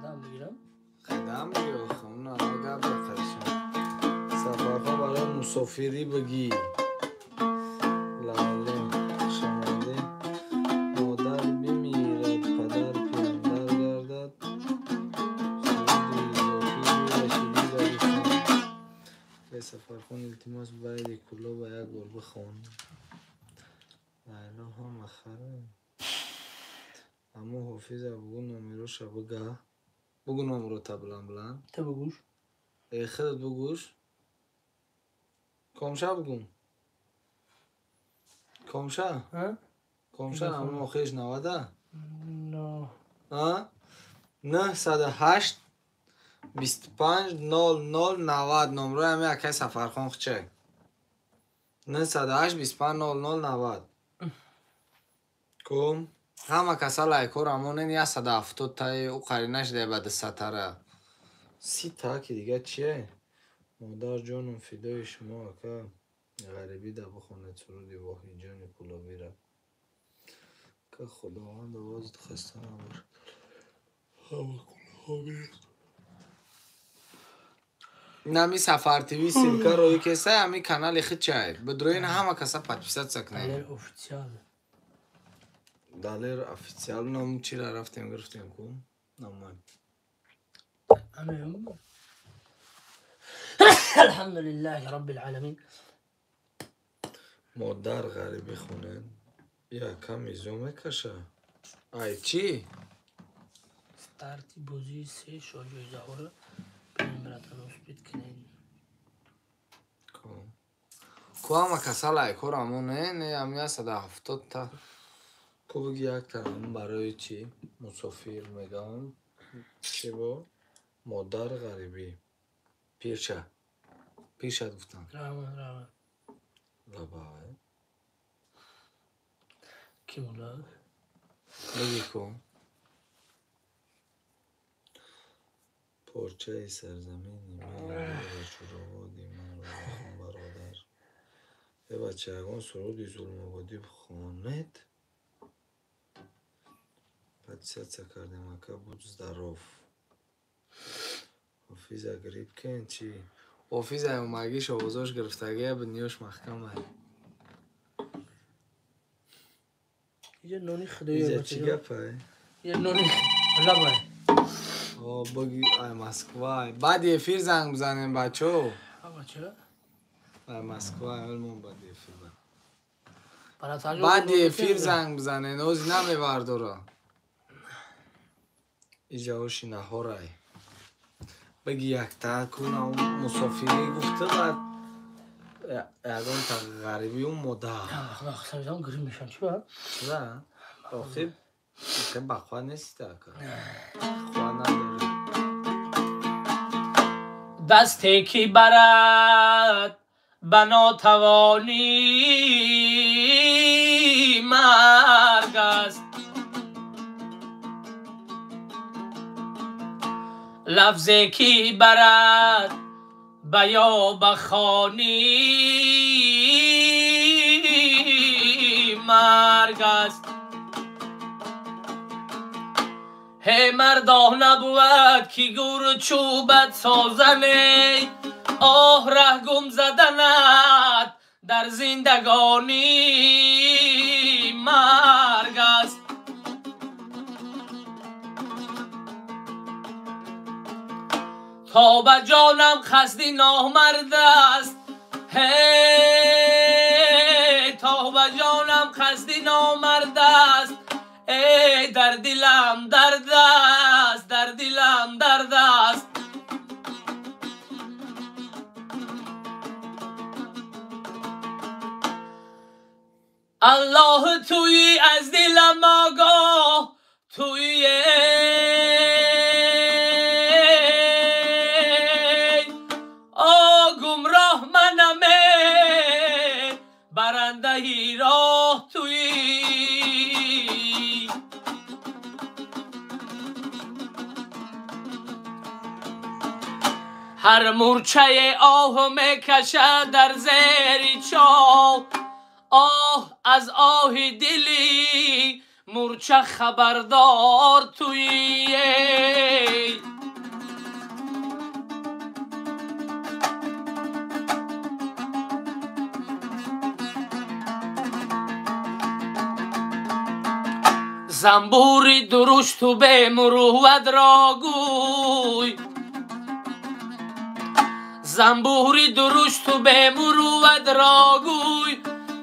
دم بگیرم خدام بگیر خون نگه بخرشم سفرها برای مسافری بگی لاله شماله مادر بمیرد پدر پیاندر گردد به سفرخون التماس باید کلو با یک گربه خون لیلا هم اخره اما حافظ بگو نمیرو شبه گه بگو نمرو تبلن بلن تا بگوش ای خودت بگوش کامشه بگم کامشه کامشه اما خیش 90 نه ها 908 25 00 90 نمره همه اکی سفرخان چه 908 25 00 90 کم همه کسا لایکور همون این 170 تای او قرینش ده بعد ستاره 30 تا که دیگه چیه مادر جانم فدای شما که غریبی ده بخونه سرودی واهی جان کلوبی را که خداوند آوازت خسته نباشد. نمی سفر تیوی سیرکا روی کسه همی کانال خود چاید بدروین همه کسا подписать سکنه دلیر اوفیسیال دلیر افیسیال نام چی را رفتیم گرفتیم کن نام امين الحمد لله رب العالمين مادر غریبی خونه یا کمی زومه کشه ای چی؟ ستارتی بوزی سه شوجوی زهوره پیمراتن اوسپید کنین کو همه کسا لایکور همونه نه همی 170 تا کو بگی یک ترم برای چی؟ مسافیر میگم چی با؟ مادر غریبی پیشه پیشت گفتم رحمه لبای کی مولا بگی کن پرچه سرزمینی میلی شروعادی من رو بخون برادر یه بچه اگان سرودی ظلم آبادی بخواند پدیست کردیم اکا بود زدروف حافظ گریب کن چی؟ حافظ اومگیش آوازاش گرفتگیه به نیوش محکم های یه نونی خدایی ایزا چی گفه؟ یه نونی لبای بگی ای مسکوای بعد یه فیر زنگ بزنیم بچه آقا چرا؟ ای مسکوای علمون بعد یه فیر بعد یه فیر زنگ بزنه نوزی نمیوردورا ایجا هوشی نهارای بگی یک تا کنم مسافری گفته بعد یادم تا غریبی اون مدر خدا خساریدم گریم میشم چی با؟ نه آخه بخواه نیست خواه نداره دستی که برد بنا توانی مرگ است لفظی که برد بیا بخوانی مرگ است هی مردا نبود که گور چوبت سازنه آه ره گم زدنت در زندگانی مرگ است تا به جانم خستی نامرد است هی تا به جانم خستی نامرد است ای در دلم درد است در دلم درد است الله توی از دلم آگاه توی گمراه منمه برنده ای راه توی هر مورچه آه میکشد در زیر چاه آه از آه دلی مورچه خبردار توی زنبوری درشت و به مروت را گوی زنبوری درشت و به مروت را گوی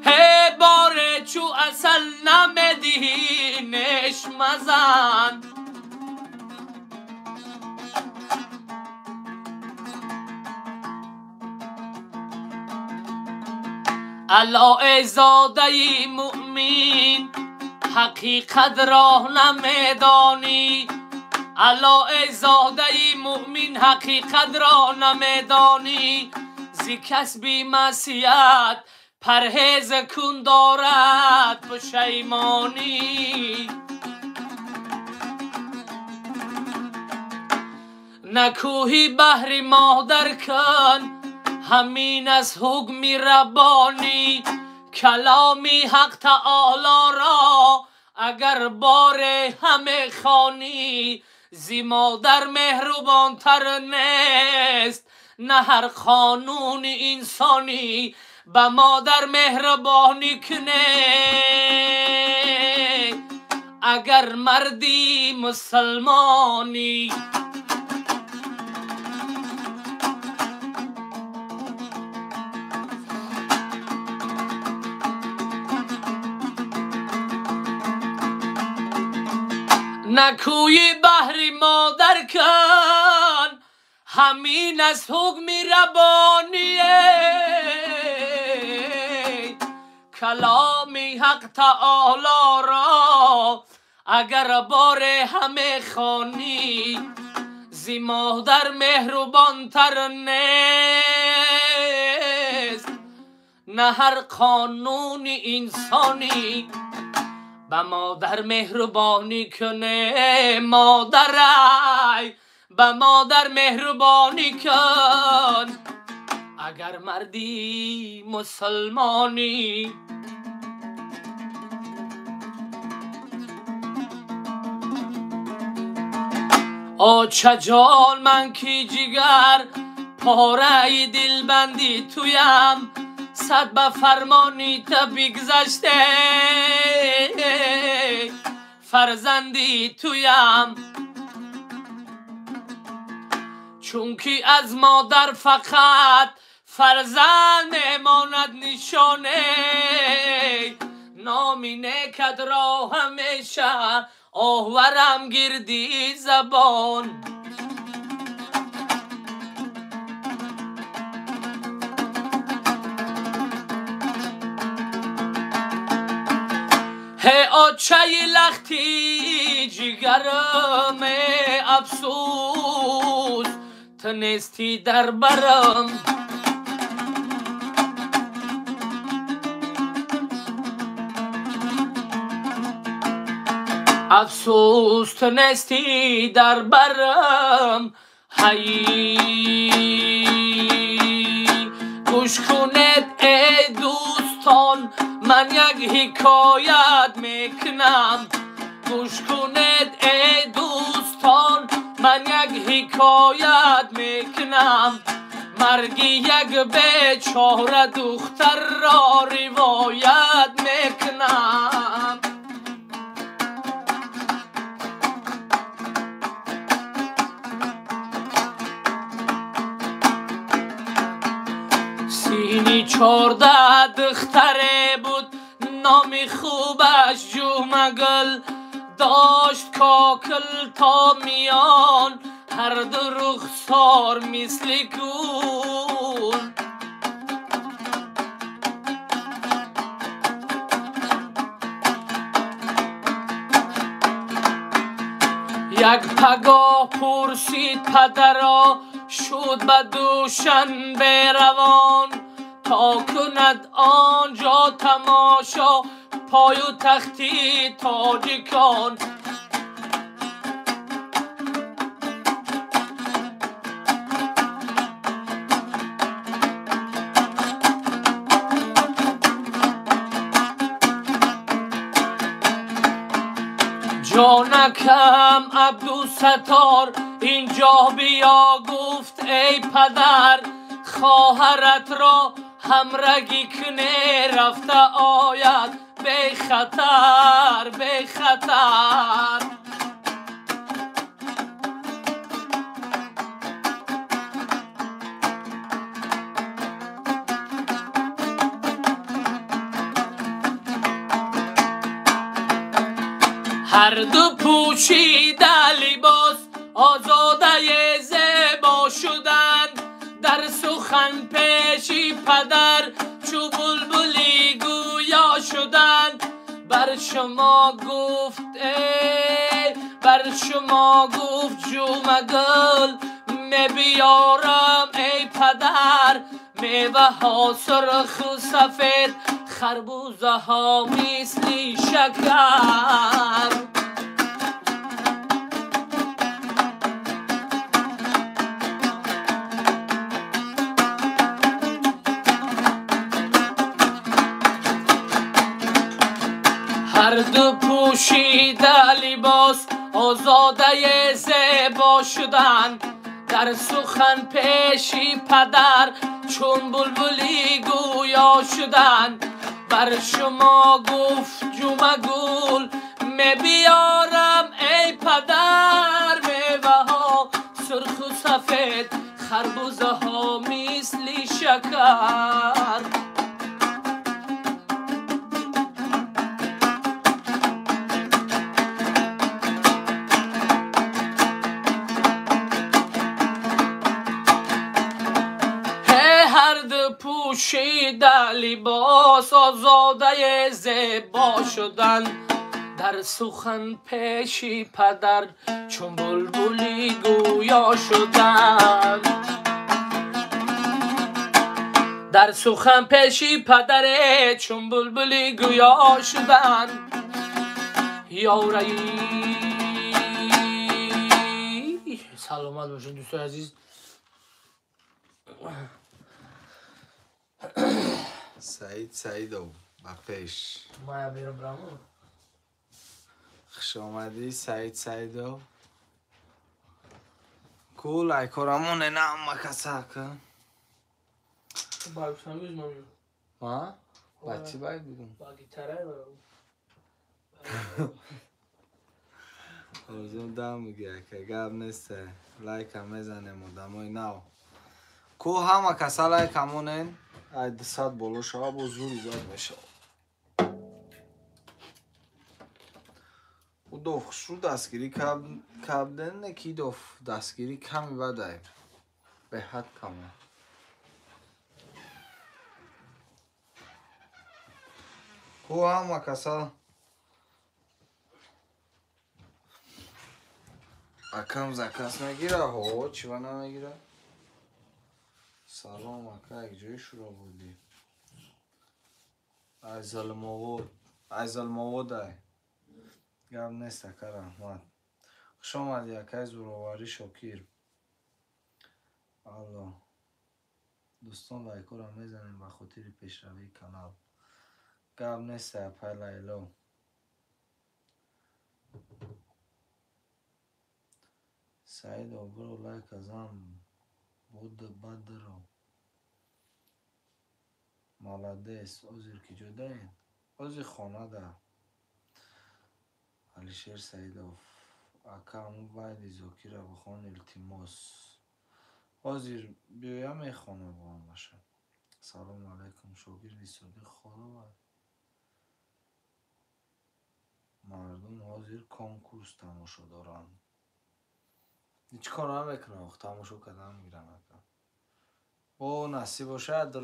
هی باره چو اصل نمیدی نش مزن الله زاده مؤمن حقیقت را نمیدانی الله زاده مؤمن حقیقت را نمیدانی زی کسب معصیت پرهیز کن دارد پشیمانی نکوهی بحر مادر کن همین از حکم ربانی کلامی حق تعالی را اگر بار همه خانی زی مادر مهربان تر نیست نه هر قانون انسانی به مادر مهربانی کنه اگر مردی مسلمانی نکوی بحری مادر کن همین از حکم ربانیه کلامی حق تعالی را اگر بار همه خانی زی مادر مهربان تر نیست نه هر قانون انسانی به مادر مهربانی کنه مادرای به مادر مهربانی کن اگر مردی مسلمانی آچه جان من کی جگر پاره دل بندی تویم صد به فرمانی تا بگذشته فرزندی تویم چونکی از مادر فقط فرزند میماند نشانه نامی نکد را همیشه آورم گردی زبان هی آچه لختی جگرم افسوس تنستی در برم افسوس تنستی در برم هی گوش کنید ای دوستان من یک حکایت میکنم گوش کنید ای دوستان من یک حکایت میکنم مرگ یک بیچاره دختر را روایت میکنم سینی 14 دختره بود نام خوبش جومگل داشت کاکل تا میان هر دو رخسار مثل گل یک پگاه پرسید پدرا شد به دوشنبه روان تا کند آنجا تماشا پای و تختی تاجیکان جانکم عبدالستار اینجا بیا گفت ای پدر خواهرت را همرگی کنه رفته آید بی خطر بی خطر هر دو پوشیده لباس آزاده زیبا شدند در سخن پیشی پدر چو بلبلی گویا شدند بر شما گفت جومگل می بیارم ای پدر میوه ها سرخ و سفید خربوزه ها مثل شکر هر دو پوشیده لباس آزاده زیبا شدن در سخن پیشی پدر چون بلبلی گویا شدن بر شما گفت جمگول می بیارم ای پدر میوه ها سرخ و سفید خربوزه ها مثل شکر پوشیده لباس آزاده زیبا شدن در سخن پیشی پدر چون بلبلی گویا شدن در سخن پیشی پدر چون بلبلی گویا شدن یاری سلامت باشین دوستان عزیز سعید سعیدو با پیش مایا بیرم برامو خوش آمدی سعید سعیدو کول ای کارمون نه مکسا کن با سامیز مامیو ها بچه باید بگم با گیتاره برام روزم دم میگه که گب نیسته لایک هم میزنیم و دمای نو کو همه کسا لایک همونین ای دست بولو شا با زوری زاد میشه او دوف شو دستگیری کبدن نکی دوف دستگیری کمی بده به حد کمه کو همه کسا اکم زکس نگیره ها چی با نمیگیره سلام اکا یک جای شروع بودی ایزال مواد ای گم نیست اکا رحمت خوش آمدی اکای زورواری شکیر الله دوستان لایکو را میزنیم به خاطر پیشروی کانال گم نیست اپای لیلو سعید برو لایک ازم بود بد رو مالدیس اوزیر که جده این اوزی خانه ده علی شیر سعیدوف اکا همون باید زوکی را بخوان التیماس اوزیر بیایم میخوانه با هم باشه سلام علیکم شوگیر صدیق خدا باید مردم اوزیر کنکورس تماشا دارن هیچ کار هم بکنم تماشا کردن میگیرم اکا او نصیب باشه در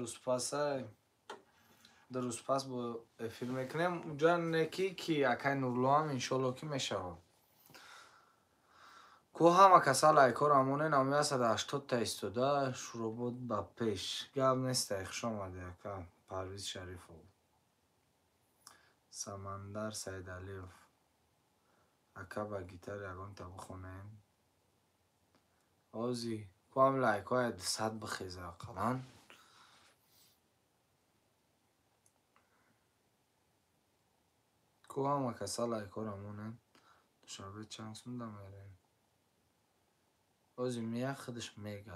روز پس با فیلم میکنیم اونجا نکی که اکای نورلو هم انشالله که میشه کو همه کسا لایکا رو همونه نامی هست 80 تا ایستوده شروع بود با پیش گم نیست ایخش آمده اکا پرویز شریف بود سمندر سید علیف اکا با گیتار یکان تا بخونیم آزی کو هم لایکا های صد بخیزه اقلان کو همه کسا لایکا رو همونه شبه چند سونده میریم آزی میه خودش میگه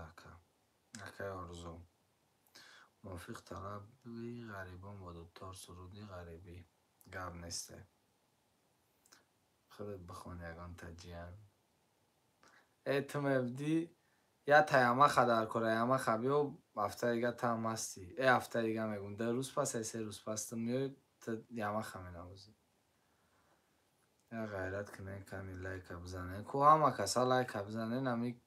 اکای آرزو موافق طلب غریبان با دوتار سرودی غریبی گب نیسته خودت بخون یگان تجیان تو مبدی یا تایمه خدر کره یمه خبی و هفته دیگه تام هستی هفته دیگه میگون در روز پس سه روز پس تو میای یمه خمی نوزی یا غیرت کنه کمی لایک بزنه کو همه کسا لایک بزنه نمی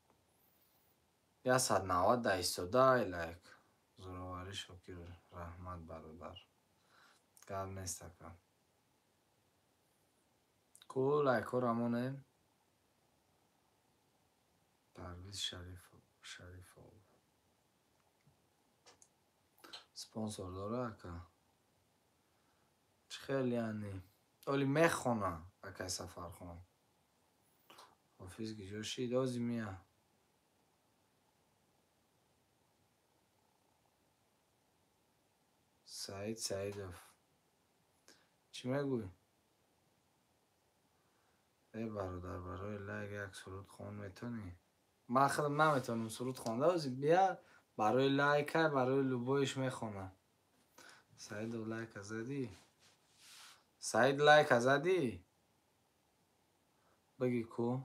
یا 190 ایستاده لایک زورواری شکر رحمت برادر گب نیست اکا کو لایکو رامونه پرویز شریف سپانسور داره اکا چه خیلی یعنی اولی میخونه اکای سفر خونه حافظ گیجوشی دازی میه سعید سعیدوف چی میگوی؟ ای برادر برای لایک یک سرود خوان میتونی؟ من خودم نمیتونم سرود خوانده باشی. بیا برای لایک برای لوبویش میخونم. سعید لایک زدی؟ سعید لایک زدی؟ بگی کو؟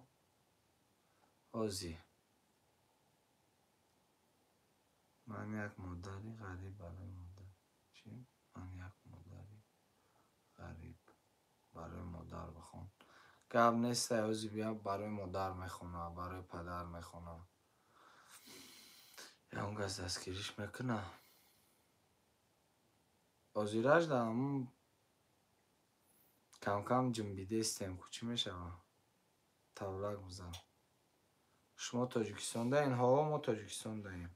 اوزی من یک مداری غریب برای مادر. چی؟ من یک مداری غریب برای مادر بخون. گب نیست اوزی بیا برای مادر میخونه برای پدر میخونه. یا اون گز دستگیریش میکنه. اوزی رج دارم کم کم جنبیده استیم که چی میشه؟ تولک بزن. شما تاجیکستان دارین ها ما تاجیکستان داریم.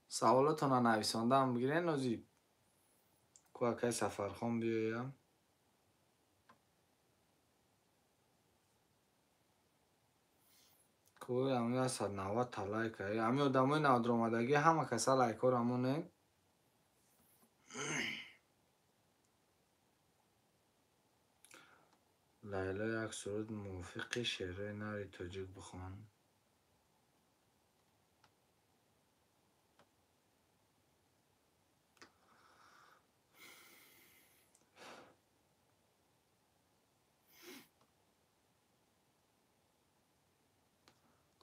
سوالاتون رو نویسانده هم بگیرین اوزی که اکی سفرخان بیایم. که همی از 190 تا لایک همی آدمای نادرآمدگی همه کسا لایک ها رمونه. لیلا یک سرود موفق شعره نری تاجیک بخوان.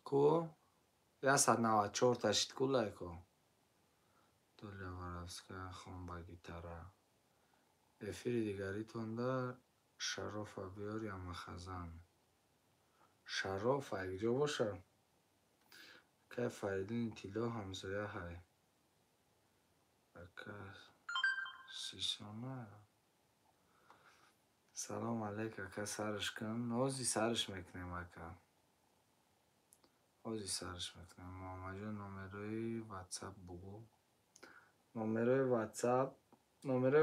که یا 194 تاشید که لایک ها. دولیا ورفسکه خون با گیتاره. افیر دیگری تونده شراف بیار یا مخزن. شراف اگه باشه که فریدین تیلا همزایه های اکه سیسانه. سلام علیک اکه سرش کن اوزی سرش میکنیم اکه اوزی سرش میکنیم. ماما جان نمروی واتساپ بگو. نمروی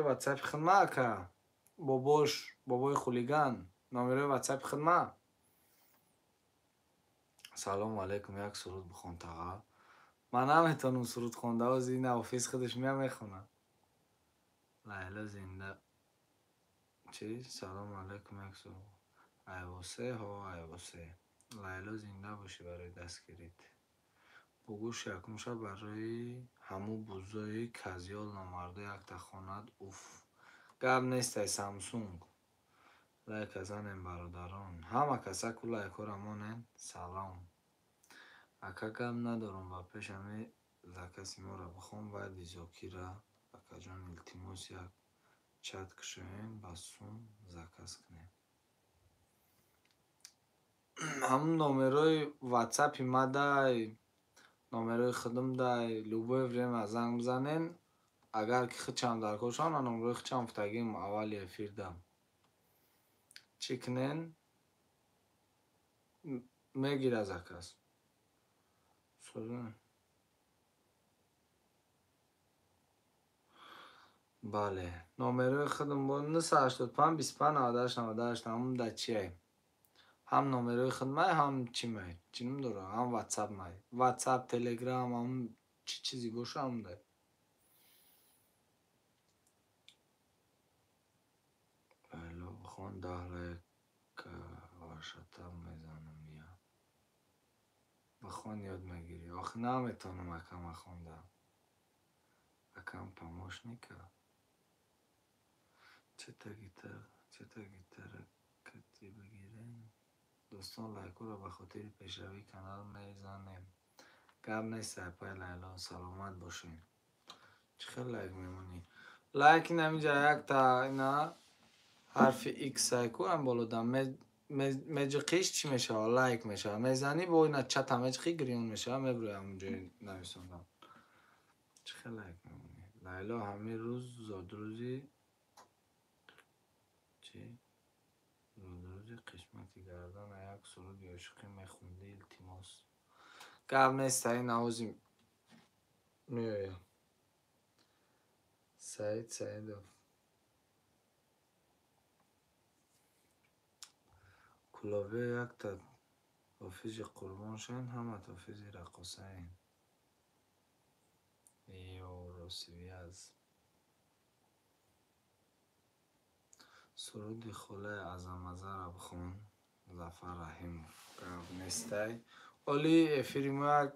واتساپ خدمه اکه بابای خولیگان نمروی واتساپ خدمه. سلام علیکم یک سرود بخون تاقا. من نمیتونم سرود خونده اوزی این آفیس خودش میخونه. لیلا زنده چی؟ سلام علیکم یک سرود. ایواسه ها ایواسه. لیلا زنده باشی برای دستگیریت. بگوش یکم شب برای همو بوزای کزیال نامرده یک تخواند اوف. گب نیست ای سامسونگ. لایک ازنیم برادران. همه کسا که لایک ها رمانین سلام. اکا گب ندارم با پیش همی زکسی ما را بخون باید ایزاکی را اکا جان التیموس یک چت کشوین بسون زکس کنیم. هم نمروی واتساپی ما دای نمروی خودم دای لوبوی وریم از زنگ بزنین. اگر که خودشم در کشان نمروی خودشم فتگیم اولی افیر دم چی کنین میگیر از اکس سوزن. بله نمروی خودم با 985 25 98 98 همون در چیه هم نمروی خدمه هم چی می چی نمیداره هم واتساپ می واتساپ تلگرام هم چی چیزی باشه هم ده. بله بخون داره که واشتم میزنم یا بخون یاد میگیری آخه نمیتونم اکم خوندم اکم پاموش نیکه. چه تا گیتر کتی بگیریم دوستان لایکو رو به خاطر پیشروی کانال میزنیم. گب نیست پای لیلا سلامت باشین. چه خیلی لایک میمونی لایک نمیجا یک تا اینا حرف ایکس سایکو هم بالا دم مجقیش چی میشه لایک میشه میزنی با اینا چت مجقی گریون میشه میبروی همونجایی نویسوندم. چه خیلی لایک میمونی لیلا همه روز زادروزی چی؟ زادروزی قسمتی گردن یک سرود عاشقی میخونده التماس. گب نیست این نوازی میایم. سعید کلاوه یک تا حافظ قربان شن همه حافظ رقاصه این روسیوی از سرود خله ازمزه را بخون ظفر رحیم نیسته ولی فیلم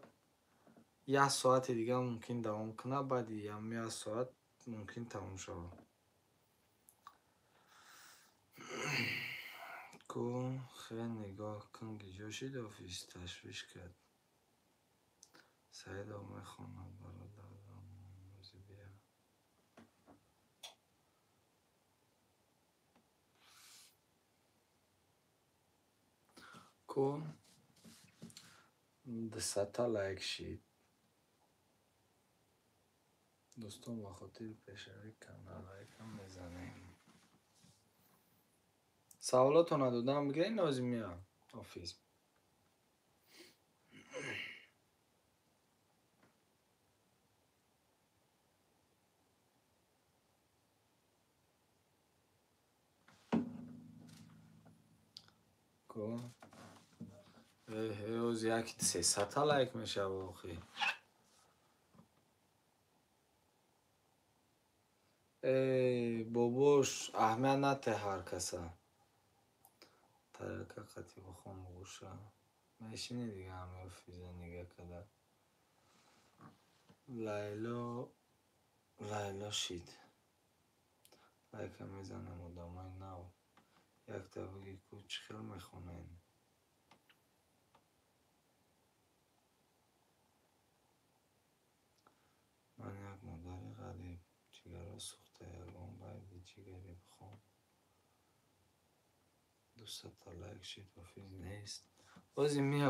یک ساعت دیگه ممکن دوام کنه بعد یک ساعت ممکن تموم شود کو خیلی نگاه کن که جوشید آفیس تشویش کرد سعید آمه خواند برادرم موزی بیا کو دستا لایک شید دوستان با خاطر پیشروی کانال لایک هم میزنیم سوالاتو ندادم بگه این نازمی ها آفیس کو هیوز یک 300 تا لایک میشه واقعی بابوش اهمیت نته هر کسا ترکه قطعی بخون بگوشه میشینی دیگه همه فیزه نگه کده لیلا شید لایک هم میزنه مدامای نو یک تا بگی کوچ خیل میخونه من یک مادر غریب جگر سوخته یگان باید جگری بخون 200 تا لایک شید آفیز نیست بازی میه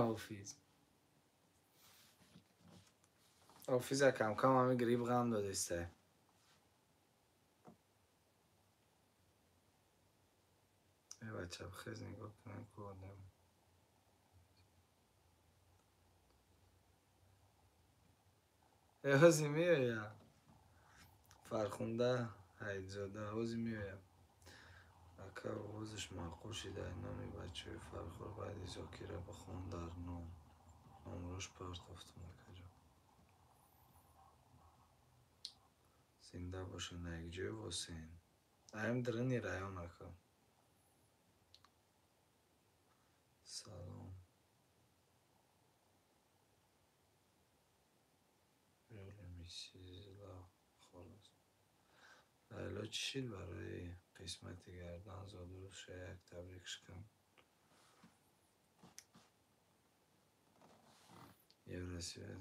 آفیز کم کم همه گریب غم دادسته ای بچه بخیز نگاه کنن که آدم ای بازی میه یا فرخونده حیدزاده بازی میه یا اکا بازش معقول شده نامی بچه فرخور باید ایزاکی را بخون در نامروش پرتافتم کجا زنده باشه نگجوی واسین ایم درنی رایان اکا سلام رولی میسیزلا خلاص لیلا چی شید برای قسمت گردن زادروز شه یک تبریکش کن یه رسیه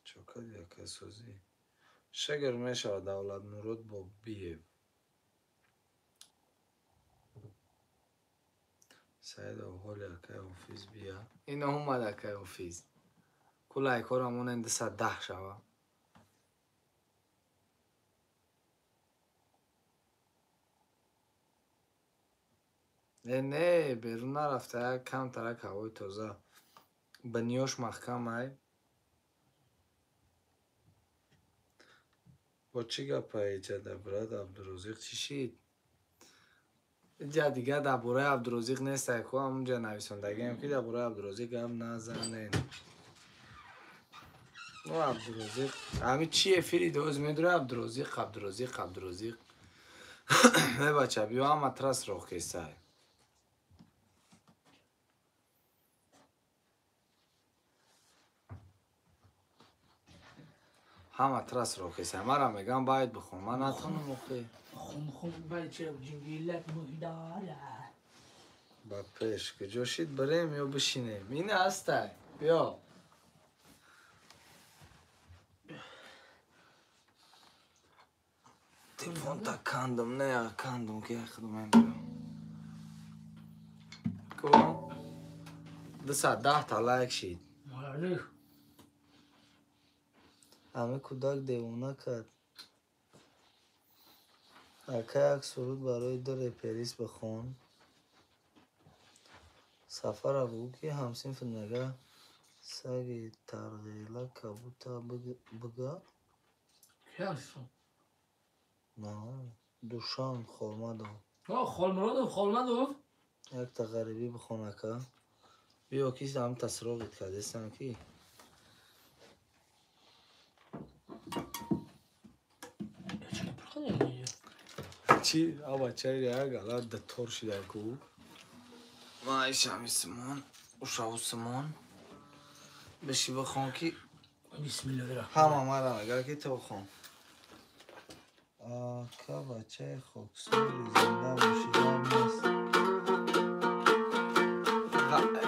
چوکد یا کسوزی شگر میشه دولت مرود با بیه سعید آقال اکای آفیز بیا این اومد اکای آفیز کل ایکار همون انده 110 شوه نه بیرون نرفته کم ترک هوای تازه بنیاش محکم های با چی گپ ایجا در براد عبدالرزیق چی شید؟ اینجا دیگه در برای عبدالرزیق نیست اکو همونجا نویسندگی هم که در برای عبدالرزیق گپ نزنین او عبدالرزیق همین چیه فیری دوز میدونه عبدالرزیق نه بچه بیا هم مطرس رو کیسته های همه ترس رو کیسته مرا میگم باید بخون من نتونم مخی خون بچه جنگیلت مهداره با پیش که جوشید بریم یا بشینیم اینه هسته بیا تلفون تا کندم نه کندم که خدمه کو 210 تا لایک شید همه کودک دیوونه کرد اکا یک سرود برای در پریس بخون سفر ابو که همسین فنگه سگی ترغیله کبوتا بگا کیاسون نه دوشان خورمدم خالمدو یک تا غریبی بخونه که بیا کسی هم تصراغت کرده استم کی چی؟ آبا چایی ریا گلاد دتور شده کو ما ایشم سمان اوشاو سمان بشی بخون کی بسم الله برا همه مرم اگر که تو بخون که بچه خوکسوری زنده باشیدم نیست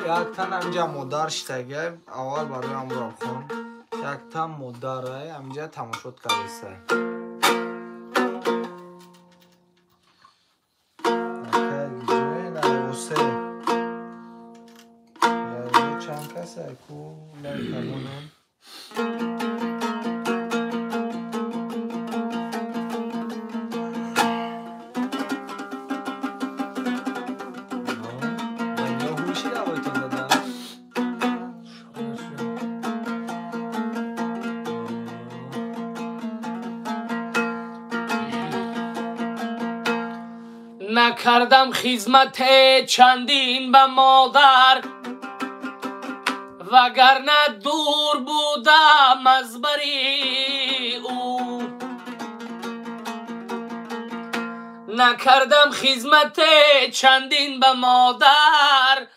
یک تن همجا مدار شتگه اول برای هم را خون یک تن مداره همجا تماشد کرده سه چند کسه کو نمیتمونن نکردم خدمت چندین به مادر وگرنه دور بودم از بری او نکردم خدمت چندین به مادر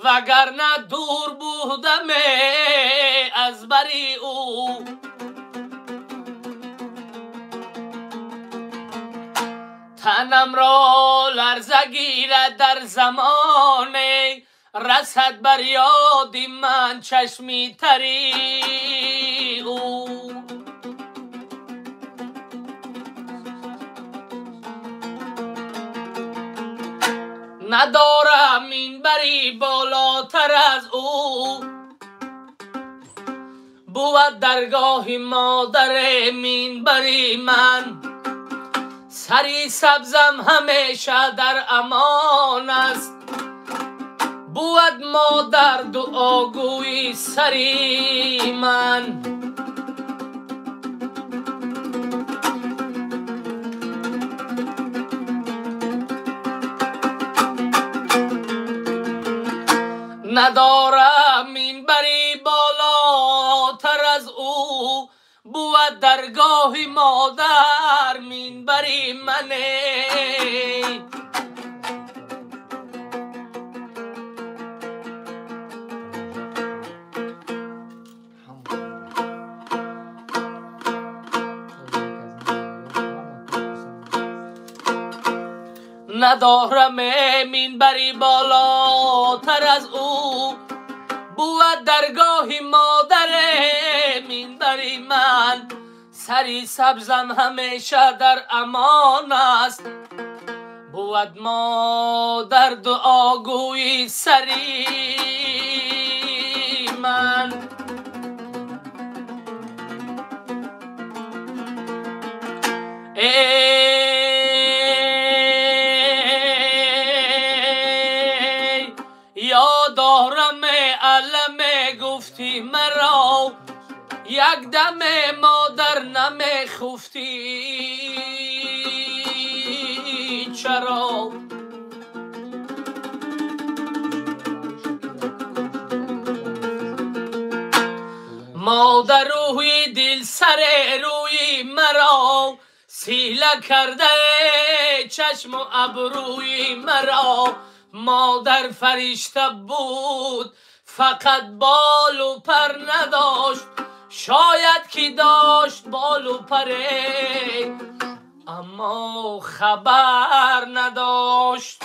وگرنه دور بودم از بری او تنم را لرزه گیرد در زمان رسد بر یاد من چشمی تری او ندارم این بری بالاتر از او بود درگاه مادر من بری من سری سبزم همیشه در امان است بود مادر دعاگوی سری من ندارم این بری بالاتر از او بود درگاه مادر من بری منه ندارم من بری بالاتر از او بود درگاه مادر من بری من سری سبزم همیشه در امان است بود مادر دعاگوی سری من یادارم علم گفتی مرا یک دم مادر نمیخفتی چرا مادر روی دل سر روی مرا سیله کرده چشم و ابروی مرا مادر فرشته بود فقط بال و پر نداشت شاید که داشت بال و پره اما خبر نداشت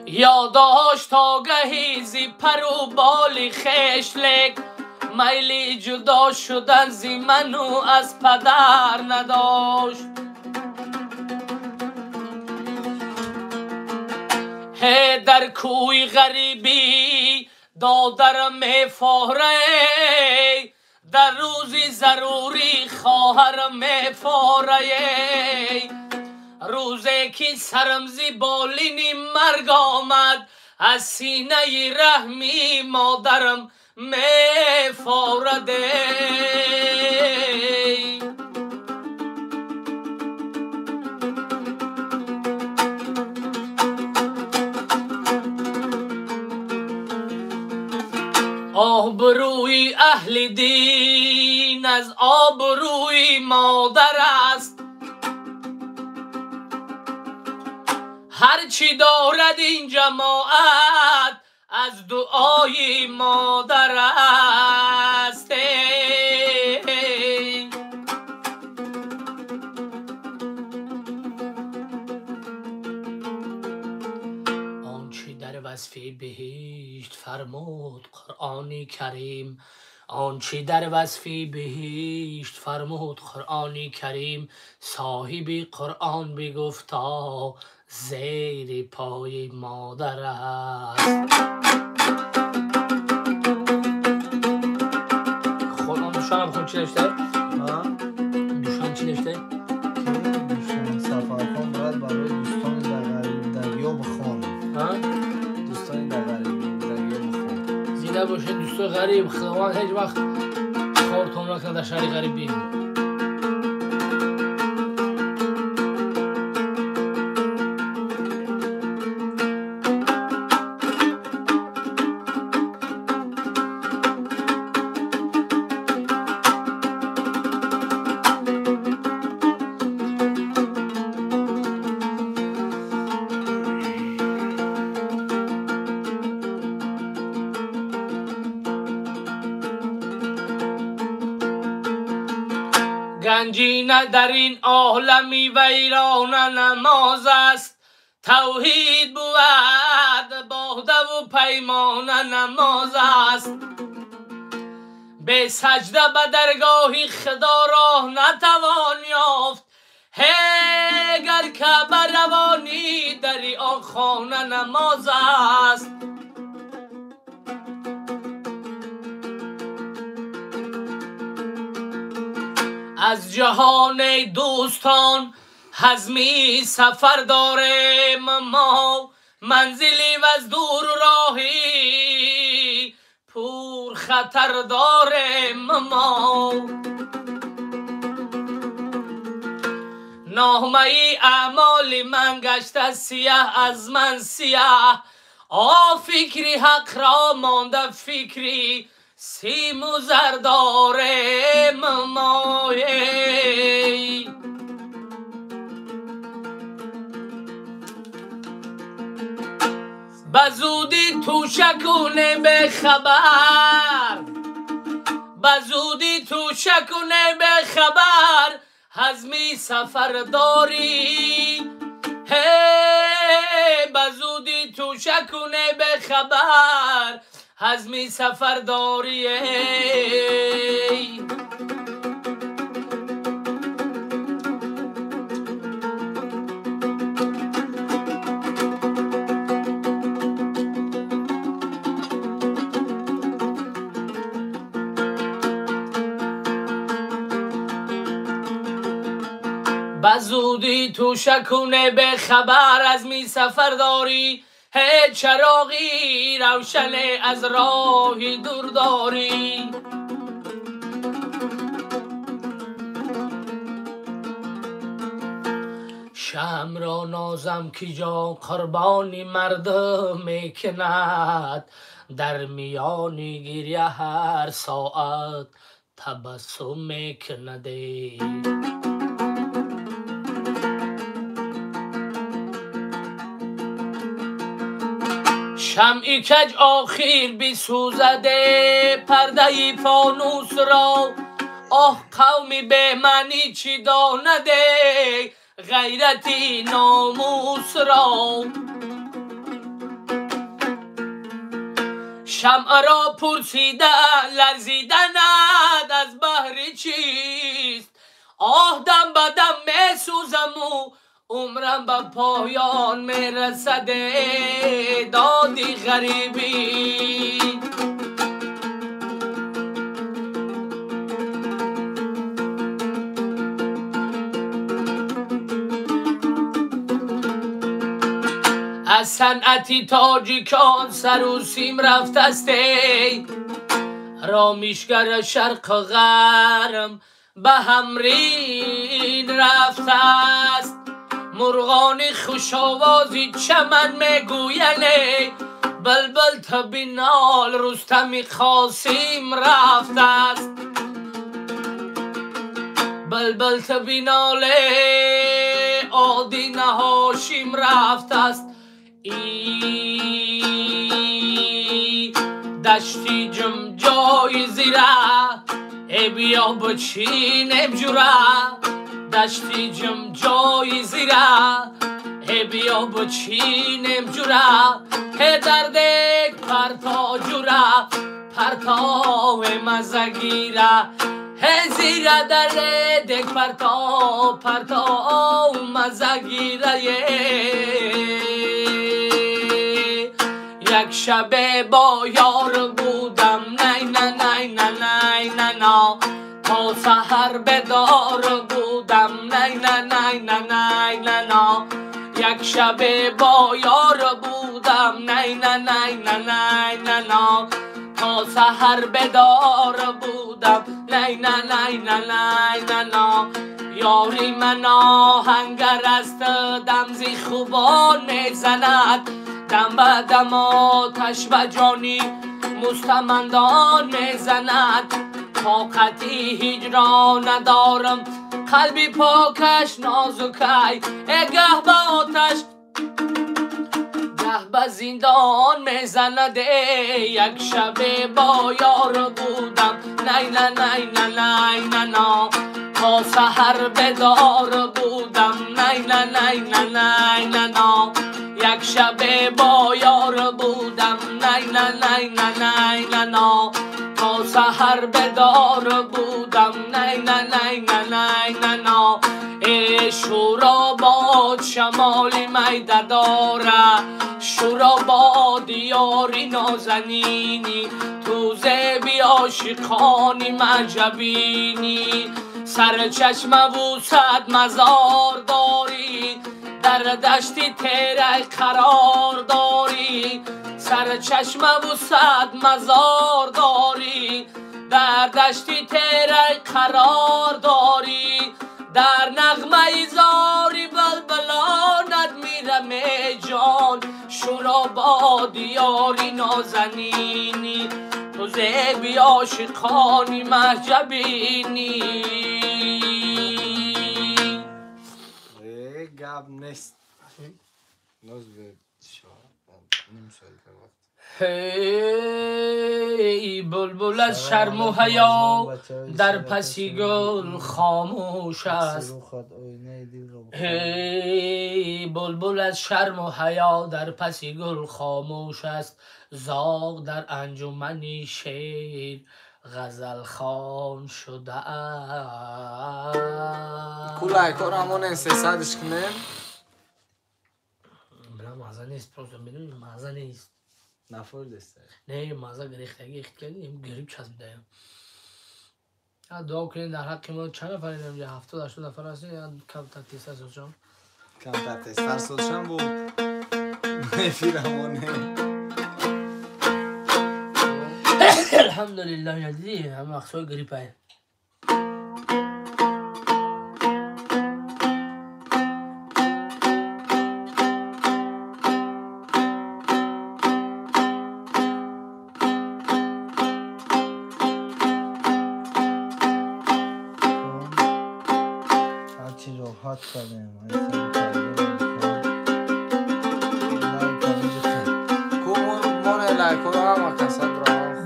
یاداشت آگهی زی پر و بال خشلک میلی جدا شدن زی منو از پدر نداشت در کوی غریبی دادرم میفاره در روزی ضروری خواهرم میفاره روزی که سرم زی بالینی مرگ آمد از سینه رحمی مادرم میفارده. آبروی اهل دین از آبروی مادر است، هرچی دارد این جماعت از دعای مادر است. آنچه در وصف بهشت فرمود قرآن کریم، آنچه در وصف بهشت فرمود قرآن کریم، صاحب قرآن بگفتا زیر پای مادر است. خودم دوشانم خون چی نشته؟ دوشان چی نشته؟ دوستان سفرخان باید برای دوستان در غریب بخوان. دوستان در غریب بخوان زیده باشه دوستان غریب خواهان هیچ وقت کارتون نکن در شهر غریب بیم. گنجینه در این عالمی ویران نماز است، توحید بود باده و پیمان نماز است. به سجده به درگاه خدا راه نتوان یافت، اگر که بروانی در آن خانه نماز است. از جهان دوستان حزمی سفر داریم ما، منزلی و از دور راهی پر خطر داریم ما. نامه اعمال من گشته سیاه از من سیاه، فکری حق را مانده فکری سیم و زر داریم ما. بزودی تو شکونه به خبر، بزودی تو شکونه به خبر، حزمی سفر داری. بزودی تو شکونه به خبر، حزمی سفر داری. بزودی تو شکونه به خبر، از می سفر داری. چراغی روشن از راهی دور داری. شم را نازم کی جا قربانی مردم میکند، در میان گریه هر ساعت تبسم میکنده. شمعی کج آخیر بسوزده پرده فانوس را، قومی به منی چی دانده غیرتی ناموس را. شمع را پرسیده لرزیدند از بهر چیست، دم به دم می سوزم و عمرم به پایان می رسده دادی غریبی. از صنعتی تاجیکان سر و سیم رفته است رامیشگر شرق و غرب به همرین رفته است مرغان خوشآوازی چمن میگویند بلبل تبینال رستم قاسم رفته است بلبل تبینال آدین هاشم رفته است ای دشتی جم جای زیره ای بیا بچینم جوره دشتی جم جای زیره ای بیا بچینم جوره ای دردک پرتا جوره پرتاو مزگیره ای زیره دردک پرتاو مزگیره یک شب با یار بودم نی نه نی نه نی نه نه تا سحر بدار بودم نی نه نی نه نی نه نه یک شب با یار بودم نی نه نی نه نی نه نه تا سحر بدار بودم نی نه نی نه نی نه نه یاری من آهنگر است دمزی خوبان میزند دم به دم آتش و جانی مستمندان میزند طاقتی هجران ندارم قلبی پاکش نازکی گه به آتش گه به زندان میزند یک شب با یار بودم نی نه نی نه نی نه نه تا سحر بدار بودم نی نه نی نه نی نه نه یک شب با یار بودم نی نه نی نه نی نه نه تا سحر بدار بودم نی نه نی نه نی نه نه ای شورا باد شمالی میده داره شورا باد یاری نازنینی تو زیبی عاشقانی مجبینی سر چشم وسط مزار داری در دشتی تیره قرار داری سر چشم وسط مزار داری در دشتی تیره قرار داری در نغمه زاری بلبلانت میرم ای جان شورا باد یاری نازنینی تو زیبی عاشقانی محجبینی گب نیست نوز به نیم سال که وقت هی بلبل از شرم و حیا در پسی گل خاموش است هی بلبل از شرم و حیا در پسی گل خاموش است زاغ در انجمنی شیر غزل خوان شده است کولای کارمون 300 کنیم بلا مازه نیست پروزم بدون مازه نیست نفر دسته نه مازه گریختگی اخت کردیم گریب چسبیده دعا کنین در حق ما چند نفر اینم یا 70 80 نفر هستیم یا کم تا 300 سوچم کم تا 300 سوچم بو نفیرمونه الحمدلله یادی همه اخصای گریب هست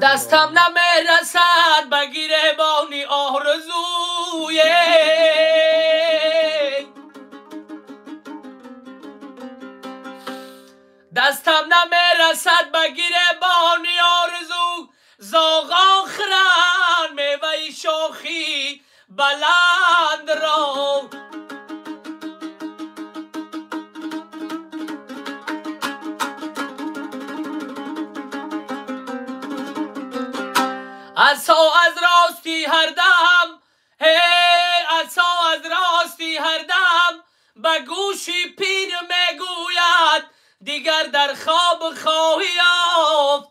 دستم نمیرسد به گریبانی آرزوی دستم نمیرسد به گریبانی آرزو زاغ آخرن میوه شاخی بلند را عصا از راستی هر دم عصا از راستی هر دم به گوشی پیر میگوید دیگر در خواب خواهی یافت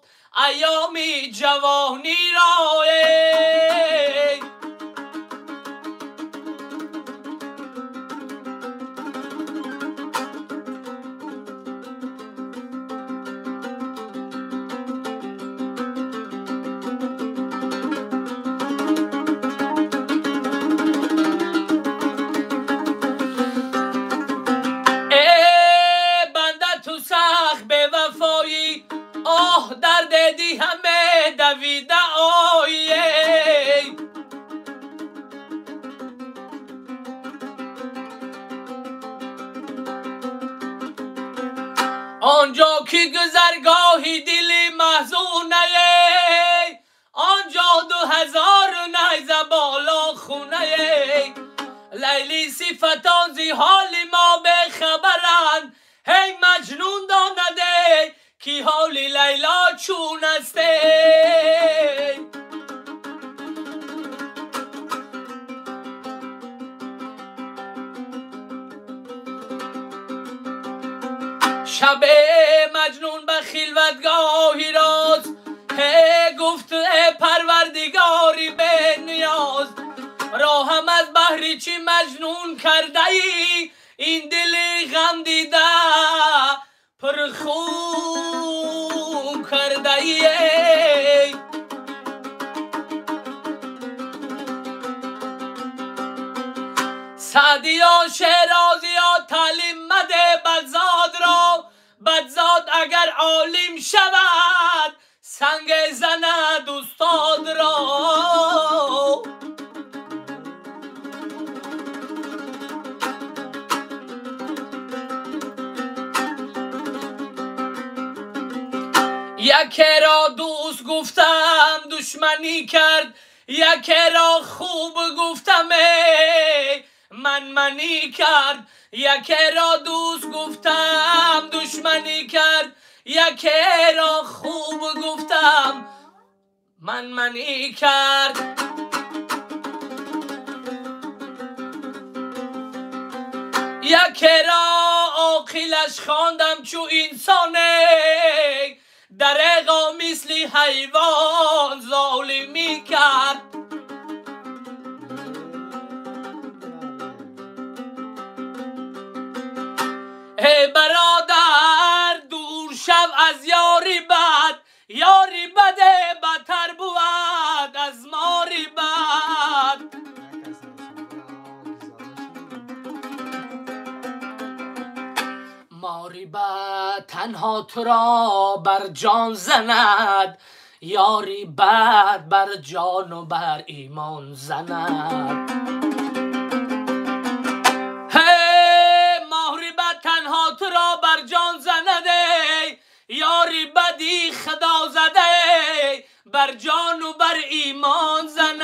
ایامی جوانی را. دردی همه دویده آیه آنجا که گذرگاهی دلی محزونه آنجا 2000 نیزه بالا خونه لیلی صفتان زی حال ما بخبرند هی مجنون دانده کی حالی لیلا چون استه شب مجنون به خلوتگاهی راست گفت پروردگاری به نیاز راهم از بحری چی مجنون کرده ای این دل غم دیده پرخون کرده ای سعدیا شیرازیا تعلیم مده بدزاد را بدزاد اگر عالم شود سنگ زند استاد را یکی را دوست گفتم دشمنی کرد یکی را خوب گفتم منی کرد یکی را دوست گفتم دشمنی کرد یکی را خوب گفتم منی کرد یکی را عاقلش خواندم چو انسانه دریغا مثل حیوان ظالمی کرد ای برادر دور شو از یاری بد یاری بده بدتر بود از ماری بد ماری بد تنها تو را بر جان زند یاری بد بر جان و بر ایمان زند ماری بد تنها تو را بر جان زنده یاری بدی خدا زده بر جان و بر ایمان زند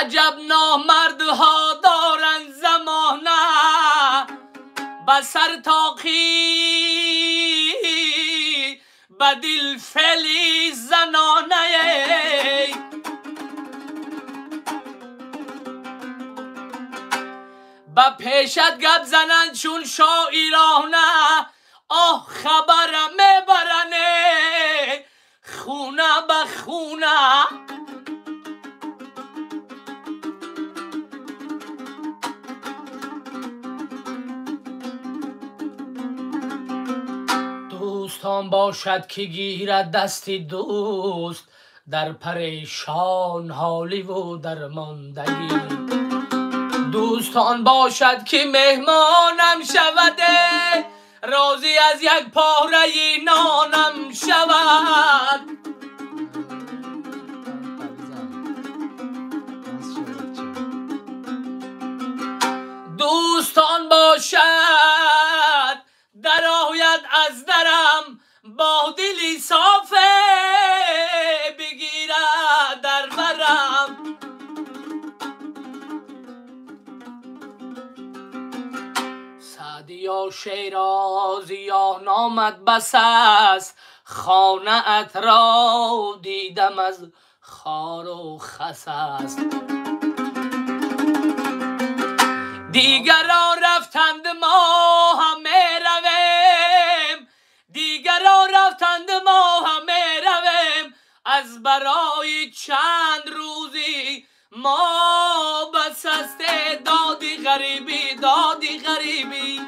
عجب نامردها دارند زمانه بسر تاقی بدل فعلی زنانه با پیشت گپ زنند چون شاعرانه آه خبرم میبرنه خونه به خونه دوستان باشد که گیرد دستی دوست در پریشان حالی و درماندگی دوستان باشد که مهمانم شوده راضی از یک پاره نانم شود دوستان باشد در آید از درم با دلی صافه بگیرد در برم سعدیا شیرازیا نامت بس است خانه ات را دیدم از خار و خس است دیگران رفتند ما همه رویم، دیگران رفتند ما همه رویم، از برای چند روزی ما بس است دادی غریبی، دادی غریبی.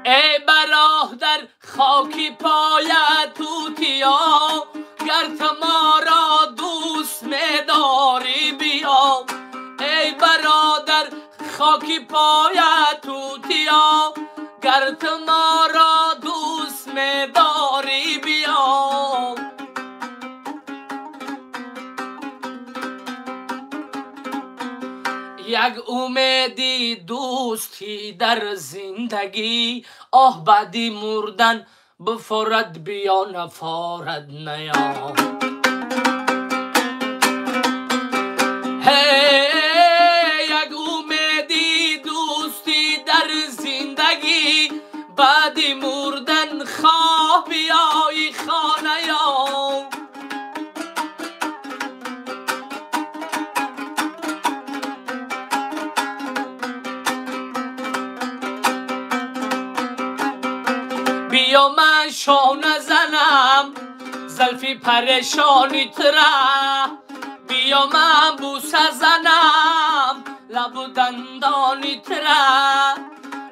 ای برادر خاکی پایت توتیا، گر تو ما را دوست می‌داری بیا. ای برادر خاکی پایت توتیا، گر تو ما را دوست می‌داری بیا. یک امیدی دوستی در زندگی، آه بعدی مردن بفرد بیا نفارد نیا. یک امیدی دوستی در زندگی، بعدی مردن خواه بیایی خانه یا. بیا من شانه زنم زلفی پریشانی تره، بیا من بوسه زنم لب و دندانی تره،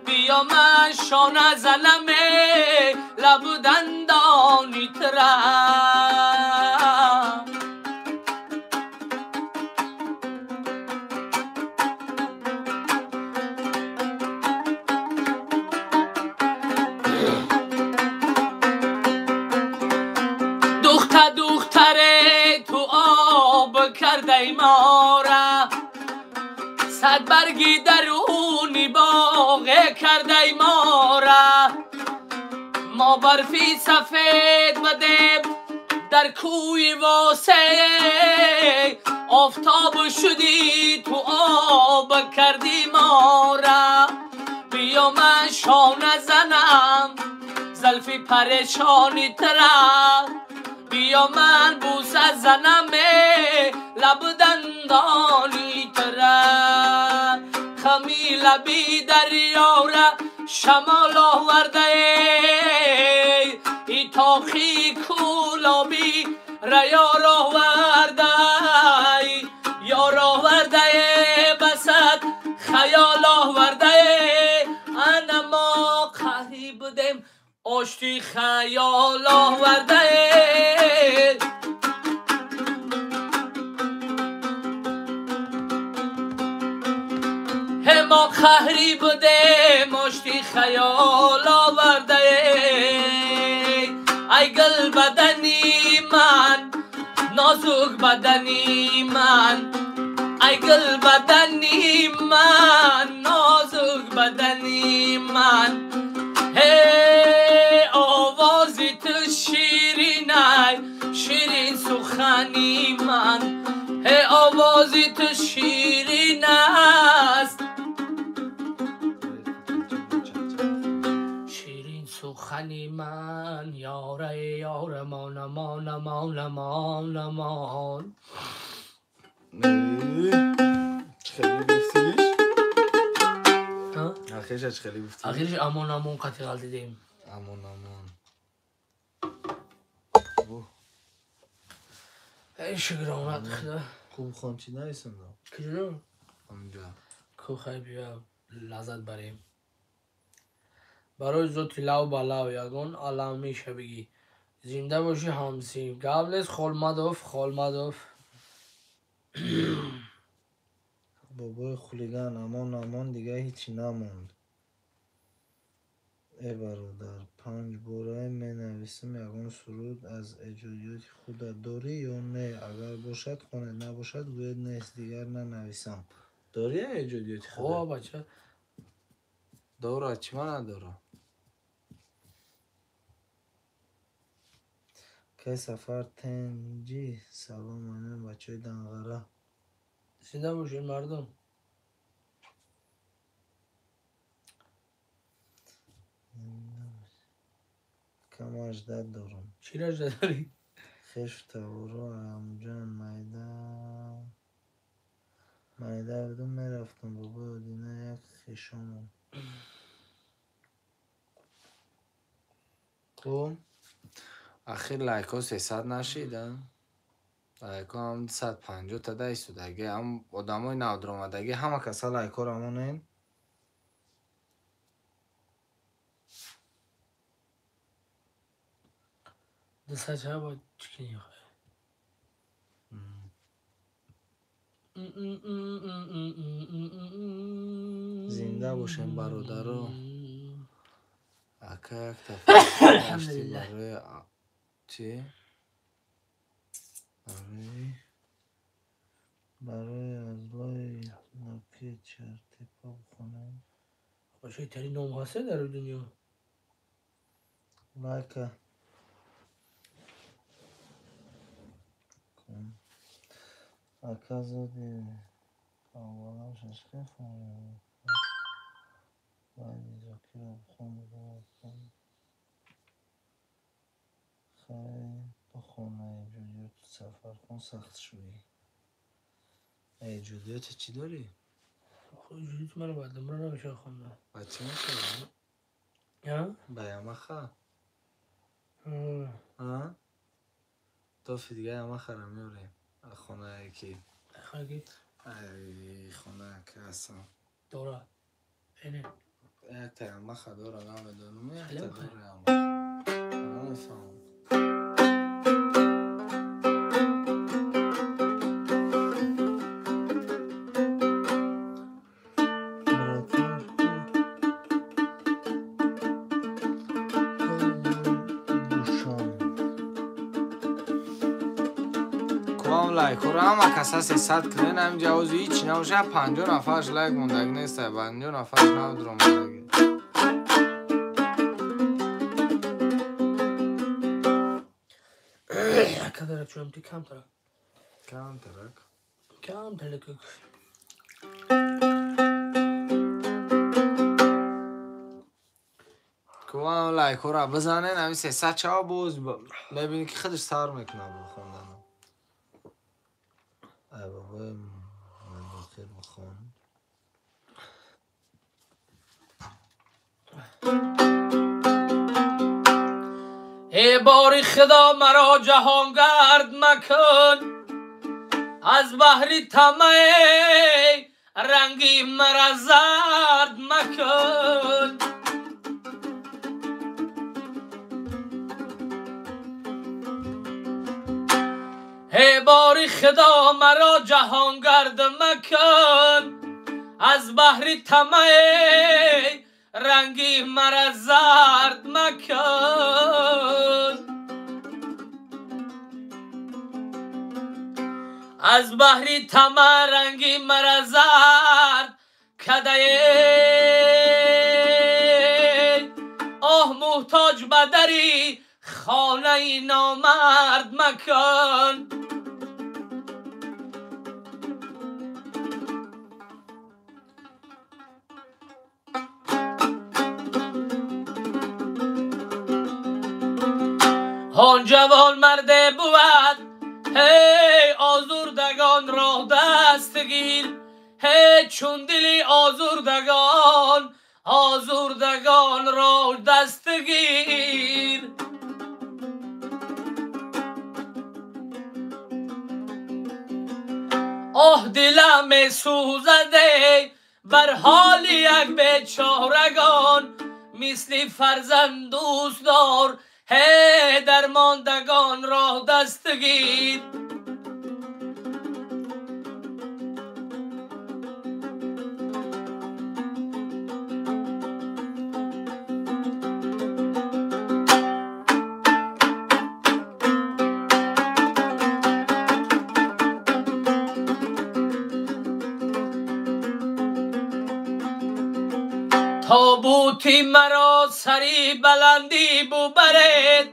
بیا من شانه زنم لب و دندانی تره. دختره تو آب کرده ما را، صد برگی درونی باغ کرده ما را. ما برفی سفید بدیم در کوی واسه، آفتاب شدی تو آب کردی ما را. بیا من شانه زنم زلفی پریشانی تره، بیا من بوسه زنم لب دندانی تره. خمی لبی دریا را شمال آورده، ای تاخی کولابی را یار آورده، یار آورده بسد خیال آورده. انما قهری بودیم آشتی خیال آورده. ما قهری بودیم آشتی خیال آورده. ای گل بدنی من نازک بدنی من، ای گل بدنی من نازک بدنی من. آوازی تو شیرینه شیرین سخنی من، آوازی تو شیرین است شیرین سخنی من. یاره یاره مان مان مان مان مان. خیلی گفتیش؟ آخرش خیلی گفتیش؟ آخرش امان امان قطعال دیدیم. امان امان. ای شگرانت خدا. خوب خانچی نیستم دا کجا؟ همونجا کو خیلی بیا لذت بریم. برای زوتی لو با لو یگون علامی شبگی زنده باشی همسیم. قبلش خولمدوف خولمدوف. بابای خولیگان امان امان دیگه هیچی نموند. ای برادر 5 باره می نویسم یگان سرود از ایجادیات خود داری یا نه؟ اگر باشد خونه نباشد گوید نیست دیگر ننویسم. داری ایجادیات خود؟ خواه بچه داره چی من نداره. که سفر تنجی سلام منم بچه های دنغره. زنده باشین مردم. کم اجدد دارم. چی را داری؟ خشف تورا رفتم بابا دینه یک خیشانم خب اخیر لایک ها 300 نشیدن لایک ها هم 150 تا دایستو دیگه هم آدم های نو درآمدگی همه کسا لایک ها رمونین دسته چه باید چکنی آخه زنده باشیم برادرو اکا یک تفاصیل الحمدلله برای چی؟ برای ازلای نوکی چرتی پا بخونم باشه تری نام هسته در دنیا لایکه کن اکا زدی اولا ششکه خونم باید زاکی رو بخونم خیلی بخونه جودیو تو سفر کن سخت شوی ای جودیو تو چی داری؟ خود جوریت من باید نمره نمیشه خوندم بچه میشه یا؟ باید مخه ها؟ توفی دیگه همه خرم میاریم خونه یکی خیلی ای خونه که اصلا دورا اینه یک تا همه خداره نمیدونم یک خیلی تا بخیر داره همه نمیفهم لایک رو همه کسا 300 کردن همینجا عوضی هیچی نباشه 50 نفرش لایک موندگی نیسته 50 نفرش نو درآمدگی کدرک چونم تی کم ترک کم ترک کم ترک که هم لایک رو بزنن همین 300 چه بوز ببینی که خودش سر میکنه بخوندن ای بابا من بخیر بخون ای باری خدا مرا جهانگرد مکن از بحری طمع رنگی مرا زرد مکن ای باری خدا مرا جهانگرد مکن از بحری طمع رنگی مرا زرد مکن از بحری طمع رنگی مرا زرد کدای آه محتاج بدری خانه نامرد مکن آن جوان مرده بود هی آزردگان را دست گیر هی چون دلی آزردگان را دست گیر آه دلم سوزده بر حال یک بیچارگان مثل فرزند دوست دار هی درماندگان را دست گیر تابوتی مرا سری بلندی ببرد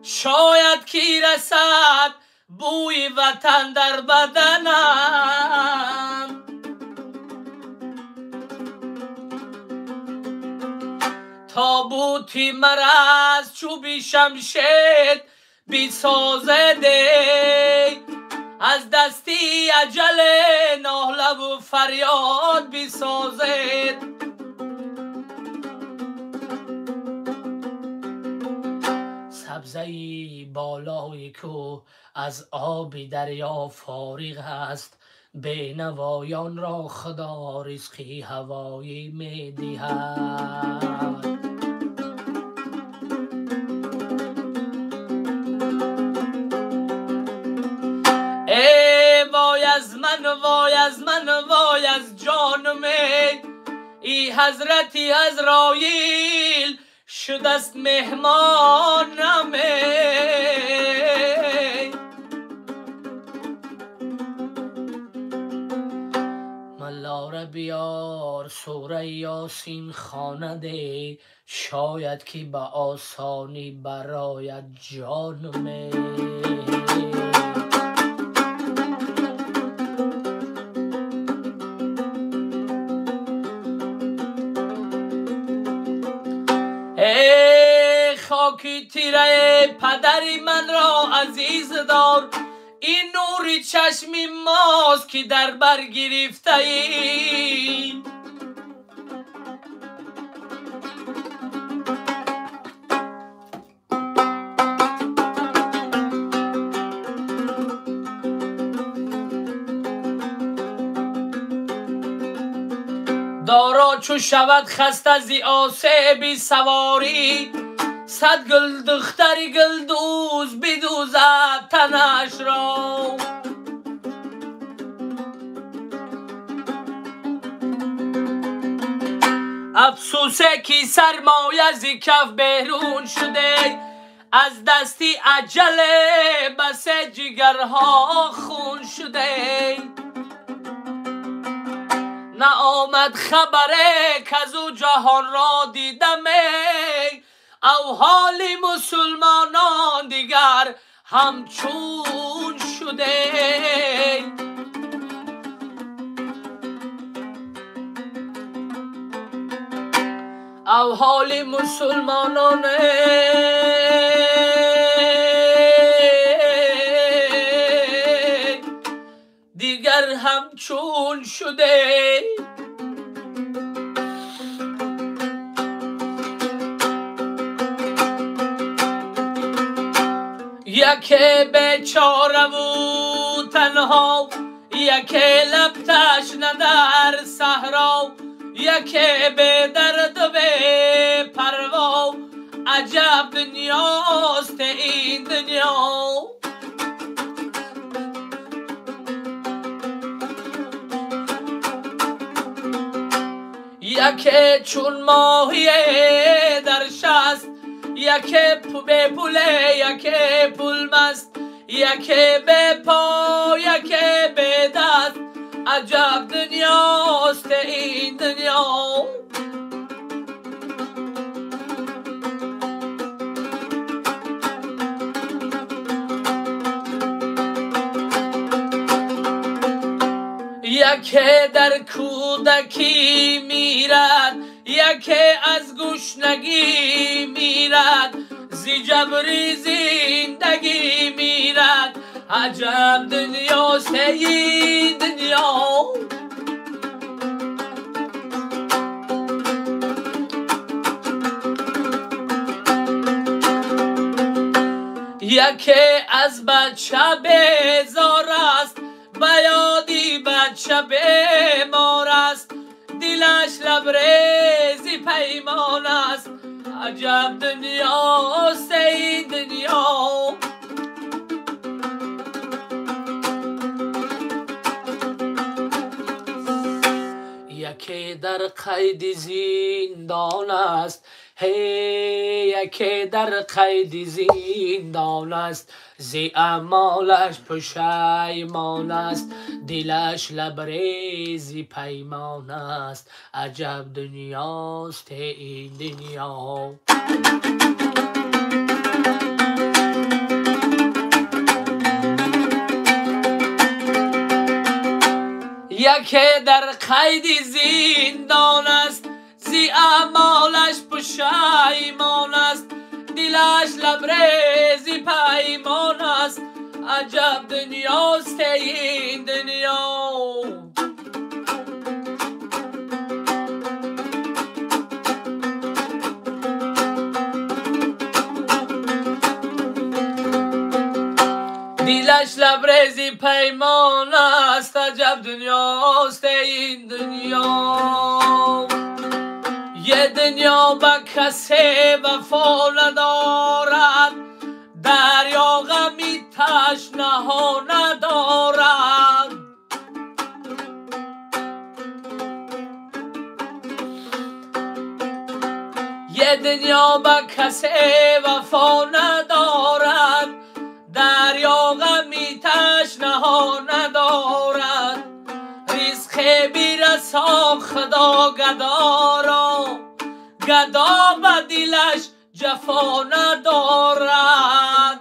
شاید کی رسد بوی وطن در بدنم تابوتی مرا از چوبی شمشیر بسازده از دستی اجل ناله و فریاد بسازد. سبزه بالای کوه از آب دریا فارغ است، بینوایان را خدا رزقی هوایی می دهد. ای وای از من، وای از من، وای از جانم، ای حضرتی عزراییل شدست مهمانم. ملاره بیار سوره یاسین خوانده، شاید که به آسانی برایت جانم. ای خاکی تیره پدری من را عزیز دار، این نوری چشمی ماست که در بر گرفته ای. دارا چو شود خسته زی آسیب سواری، صد گل دختری گل دوز بدوزد تنش را. افسوسه کی سرمایه زی کف بیرون شده، از دستی اجل بس جگرها خون شده. نه آمد خبره کزو جهان را دیدم، او حال مسلمانان دیگر همچون شده. او حال مسلمانان دیگر همچون شده. یکی بیچاره و تنها، یکی لب تشنه در صحرا، یکی بی درد و بی پروا، عجب دنیاست این دنیا. یکی چون ماهی در شست، یکی به پوله، یکی پول مست، یکی به پا، یکی به دست، عجب دنیاست این دنیا. یکی در کودکی میرد، یکی از گشنگی میرد، زی جبری زندگی میرد، عجب دنیاست این دنیا. یکی از بچه بیزار است، بیادی بچه بیمار است، دلش لبریزی پیمان است، عجب دنیاست این دنیا. یکی در قید زندان است، یکی در قید زندان است، زی اعمالش پشیمان است، دلش لبریزی پیمان است، عجب دنیاست این دنیا. یکی در قید زندان است، زی اعمالش پشیمان است، دلش لبریزی پیمان است، عجب دنیاست این دنیا دیلش لبریزی پیمان است عجب دنیاست این دنیا یه دنیا با کسی وفا ندارد دریا غمی تشنه ها ندارد یه دنیا با کسی وفا ندارد دریا غمی تشنه ها ندارد رزق بیرسا خدا گدا را گدا به دلش جفا ندارد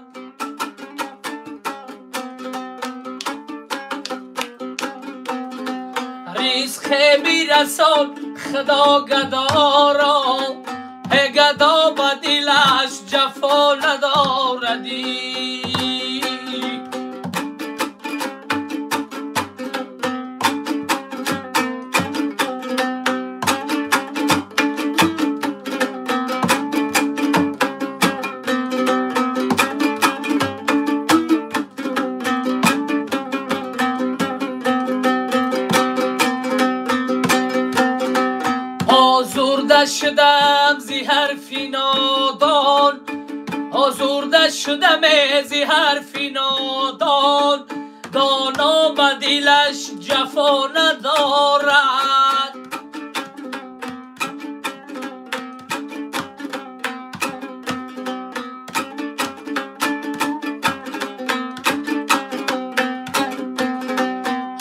رزق بیرسا خدا گدا را گدا به دلش جفا نداردی آزرده شدم زی حرفی نادان آزرده شدم زی حرفی نادان دانا به دلش جفا ندارد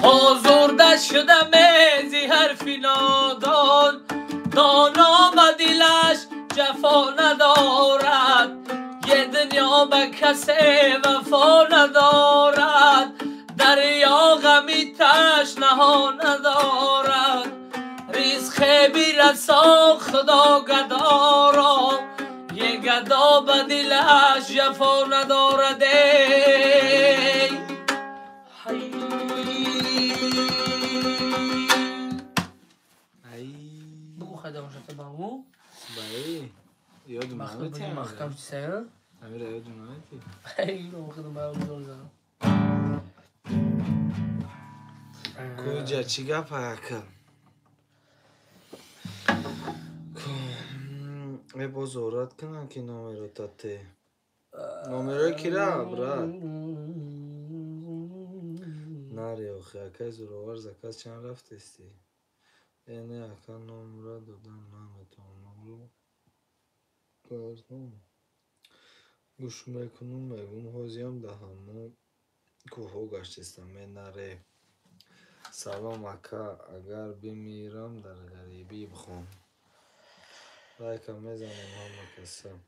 آزرده شدم زی حرفی نادان دانا به دلش جفا ندارد یه دنیا به کسی وفا ندارد دریا غمی تشنه ها ندارد رزق بیرسا خدا گدا را یه گدا به دلش جفا ندارد بایی یادم نمیاد مختم چیه؟ امیر یادم نمیاد اینو خودم برام کجا چی گپ اکل ای باز اوراد کنن که نامرو تاته نامرو کی را برات ناری آخه اکای زروار زکاز چند رفت استی اینه اکا نامرو دادن نامتون نامرو کارتون گوش میکنم میگم حوزیم دهم کوهو گشتستم من نره سلام اکا اگر بمیرم در غریبی بخوام لایکم میزنم همه کسم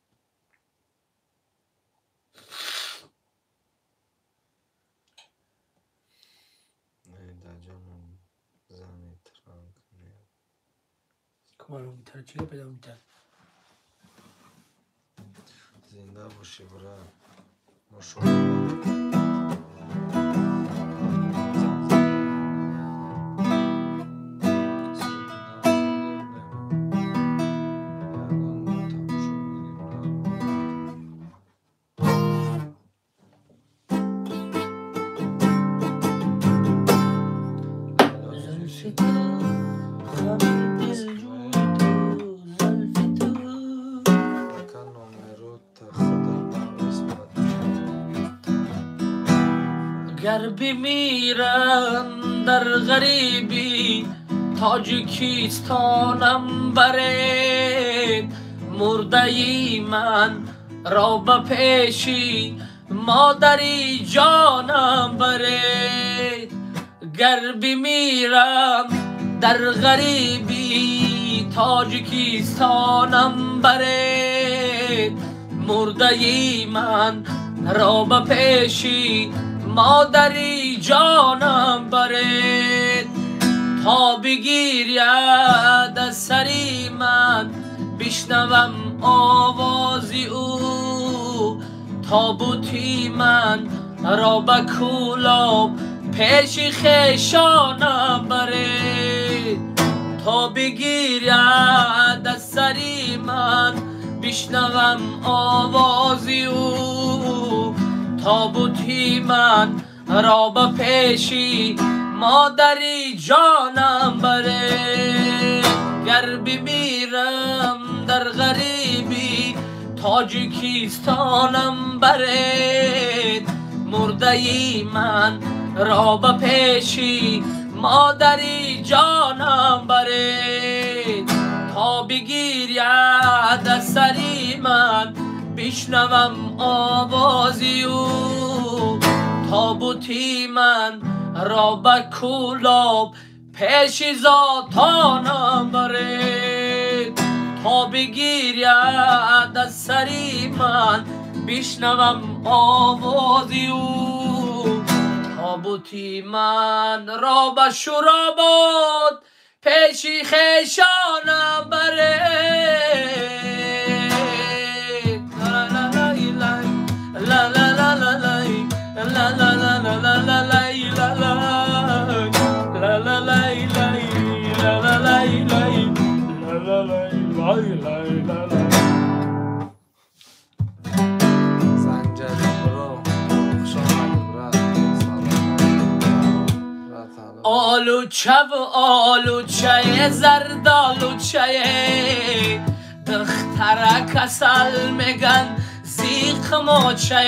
در جانم زنی ترانک میاد کمانو بیتر چیه پیدا بیتر زنده باشی برا مشاهده گر بمیرم در غریبی تاجیکستانم برید مرده ای من را به پیشی مادری جانم برید گر بمیرم در غریبی تاجیکستانم برید مرده ای من را به پیشی مادری جانم برید تا بگیرید از سری من بشنوم آوازی او تابوتی من را به کولاب پیش خیشانم برید تا بگیرد از سری من بشنوم آوازی او تابوتی من را به پیشی مادری جانم برید گر بمیرم در غریبی تاجیکستانم برید مرده من را به پیشی مادری جانم برید تا بگیرد از سری من بشنوم آوازی او تابوتی من را به کولاب پیش ذاتانم برید تا بگیرد از سری من بشنوم آوازی او تابوتی من را به شرابات پیش خیشانم برید لا لا لا لا لا لا لا لا لا آلوچه و آلوچه زردالوچه دختره کسل میگن زیخ موچه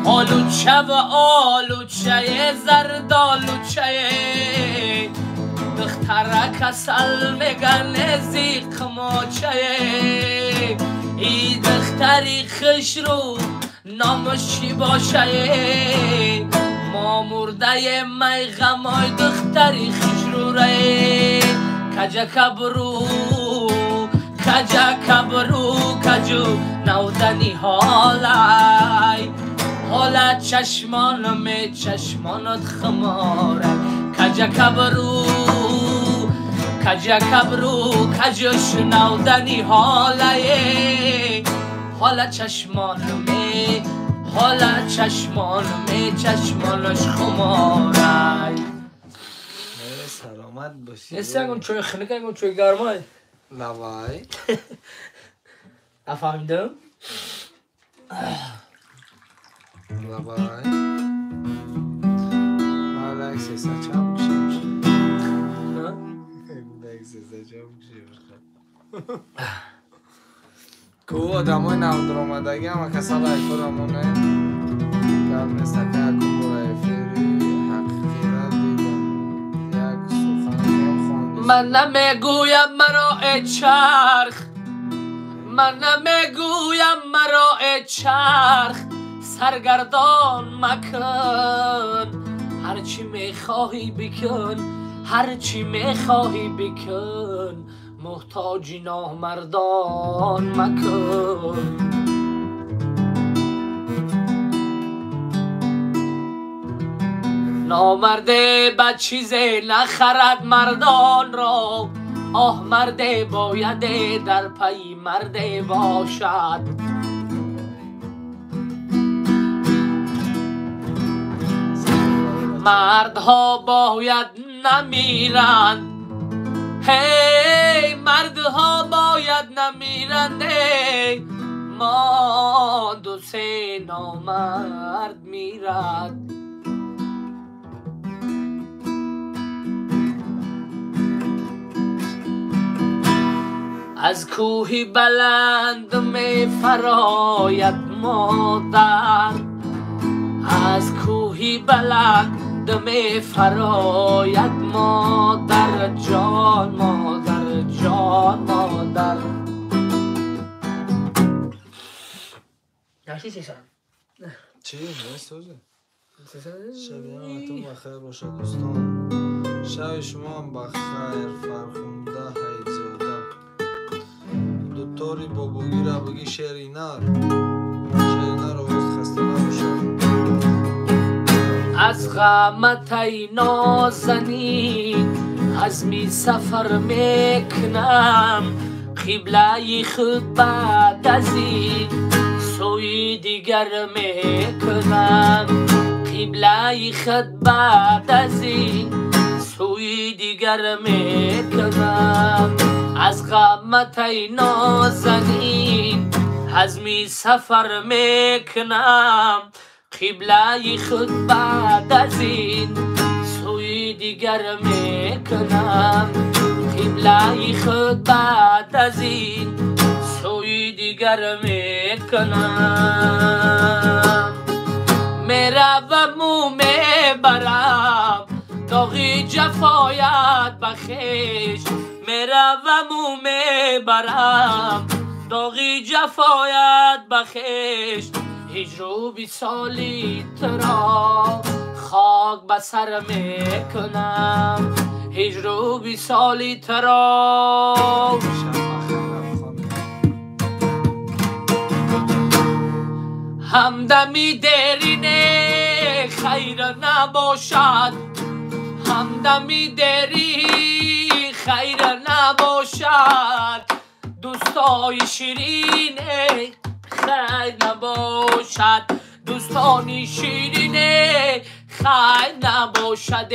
آلوچه و آلوچه زردالوچه دختره کسل میگن زیخ موچه ای دختری خوش رو نامش چی باشه ما مرده می غمای دختری خوش رو ره کجا کبرو کجا کبرو کجو نودنی حالای حالا چشمانم چشمانت خماره کجا کبرو کجا کبرو کجوش نودنی حالای حالا چشمانم حالا چشمانش خماره سلامت باشی نستگون چوی خنکه چوی گرمای لوای نفهمیدم لوای حالا اکسیسا چم بشه اکسیسا چم بشه کو آدم های نو درآمدگی هم کسال ایکور همونه کم نستکه اکون برای فیری حقیقت دیدن یک سخن خواندی من نمیگویم مرا ای چرخ من نمیگویم مرا ای چرخ سرگردان مکن هرچی میخواهی بکن هرچی میخواهی بکن محتاجی نامردان مکن نامرده به چیزی نخرد مردان را آه مرده باید در پی مرده باشد مردها باید نمیرند هی مردها باید نمیرند ما دو سه نامرد میرد از کوهی بلند می فراید مادر از کوهی بلند می فراید مادر جان مادر جان مادر نشی چی شد؟ چی؟ نیست توزه؟ شب همتون بخیر باشه دوستان شب شما هم بخیر فرخونده حیزاده دوتاری بابوگی را بگی شیرینار آواز خسته نباشه از غمت ای نازنین از می سفر میکنم قبله خود بعد از این سوی دیگر میکنم قبله خود بعد از این سوی دیگر میکنم از غمت ای نازنین حزمی سفر میکنم قبله خود بعد از این سوی دیگر میکنم قبله خود بعد از این سوی دیگر میکنم میروم و میبرم داغی جفایت بخیش میروم و میبرم داغی جفایت بخیش هجر و 20 سالی ترا خاک به سر میکنم هجر و 20 سالی ترا همدمی درینه خیر نباشد همدمی دری خیر نباشد دوستای شیرینه خیر نباشد دوستانی شیرینه خیر نباشد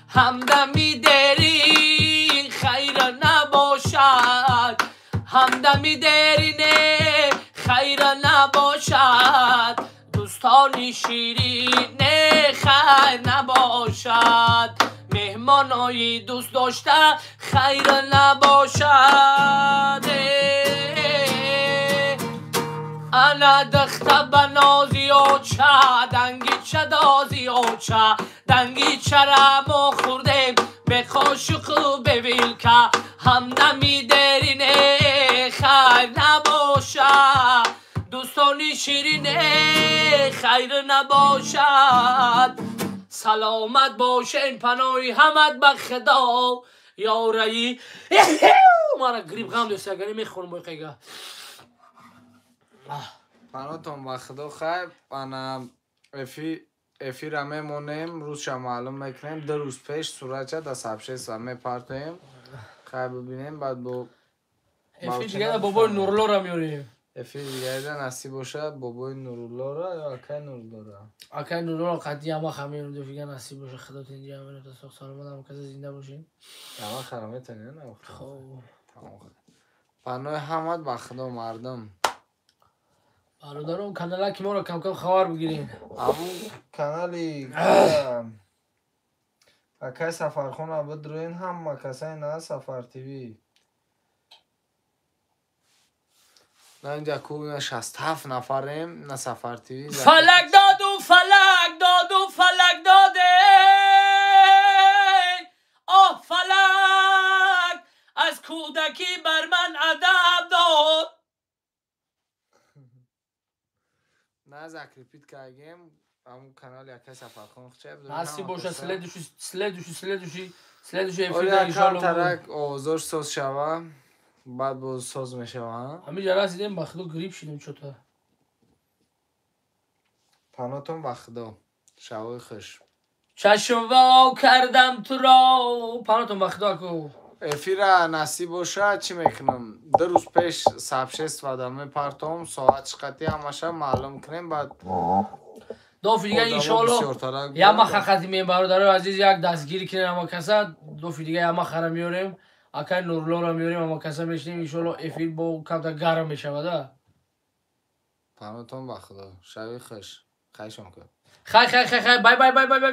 همدمی دری خیر نباشد همدمی درینه خیر نباشد دوستانی شیرینه خیر نباشد مهمانای دوست داشته خیر نباشد انا دخته بنازی و چه دنگی چه دازی و چه دنگی چرمو خوردیم به قاشق و به ویلکه هم نمیدرینه خیر نباشد دوستانی شیرینه خیر نباشد سلامت باشین پناهی همت به خدا یاری مارا گریب غم دوست اگری میخونم بایقیگه پناهتون به خدا خیر انا افی را میمونیم روز شما معلوم میکنیم 2 روز پیش صورت شد از سبشیست و میپرتیم خیر ببینیم بعد با افی دیگه بابای نورلو را میاریم افی دیگه نصیب باشه بابای نورالله را یا اکای نورالله را اکای نورلو را قدی همه خمیم دو فیگه نصیب باشه خدات اینجا همین تا ساخت سالمت هم کسی زنده باشیم همه خرمه تنیه نه خب پناه همت به خدا مردم برادرم کانالا که ما را کم کم خبر بگیرین همون کانالی اکای سفرخونه بدروین هم کسای نه سفر تیوی نه اینجا کوبیم 67 نفریم نه سفر تیوی فلک داد و فلک داد و فلک داده آه فلک از کودکی بر من ادب داد نه زکریپیت که اگیم همون کانال یکی سفرخونه چه بدونیم نصیب باشه سلیدوشی اولی کم ترک آوازاش ساز شوه بعد باز ساز میشوه همین جا رسیدیم با خدا گریب شدیم چطور پناتون به خدا شوای خوش چشم وا کردم تو را پناتون به خدا کو افی را نصیب باشه چی میکنم 2 روز پیش سبشست و دمه پرتام ساعت چقدی همشه معلوم کنیم بعد دو دیگه انشالله یا ما خقتی میم برادر عزیز یک دستگیری کنیم اما کسا دو دیگه یا ما خرم میاریم اکای نورلو را میاریم اما کسا میشنیم انشالله افیر با کمتا گرم میشود پناتون به خدا شوی خوش خیشم کن خی بای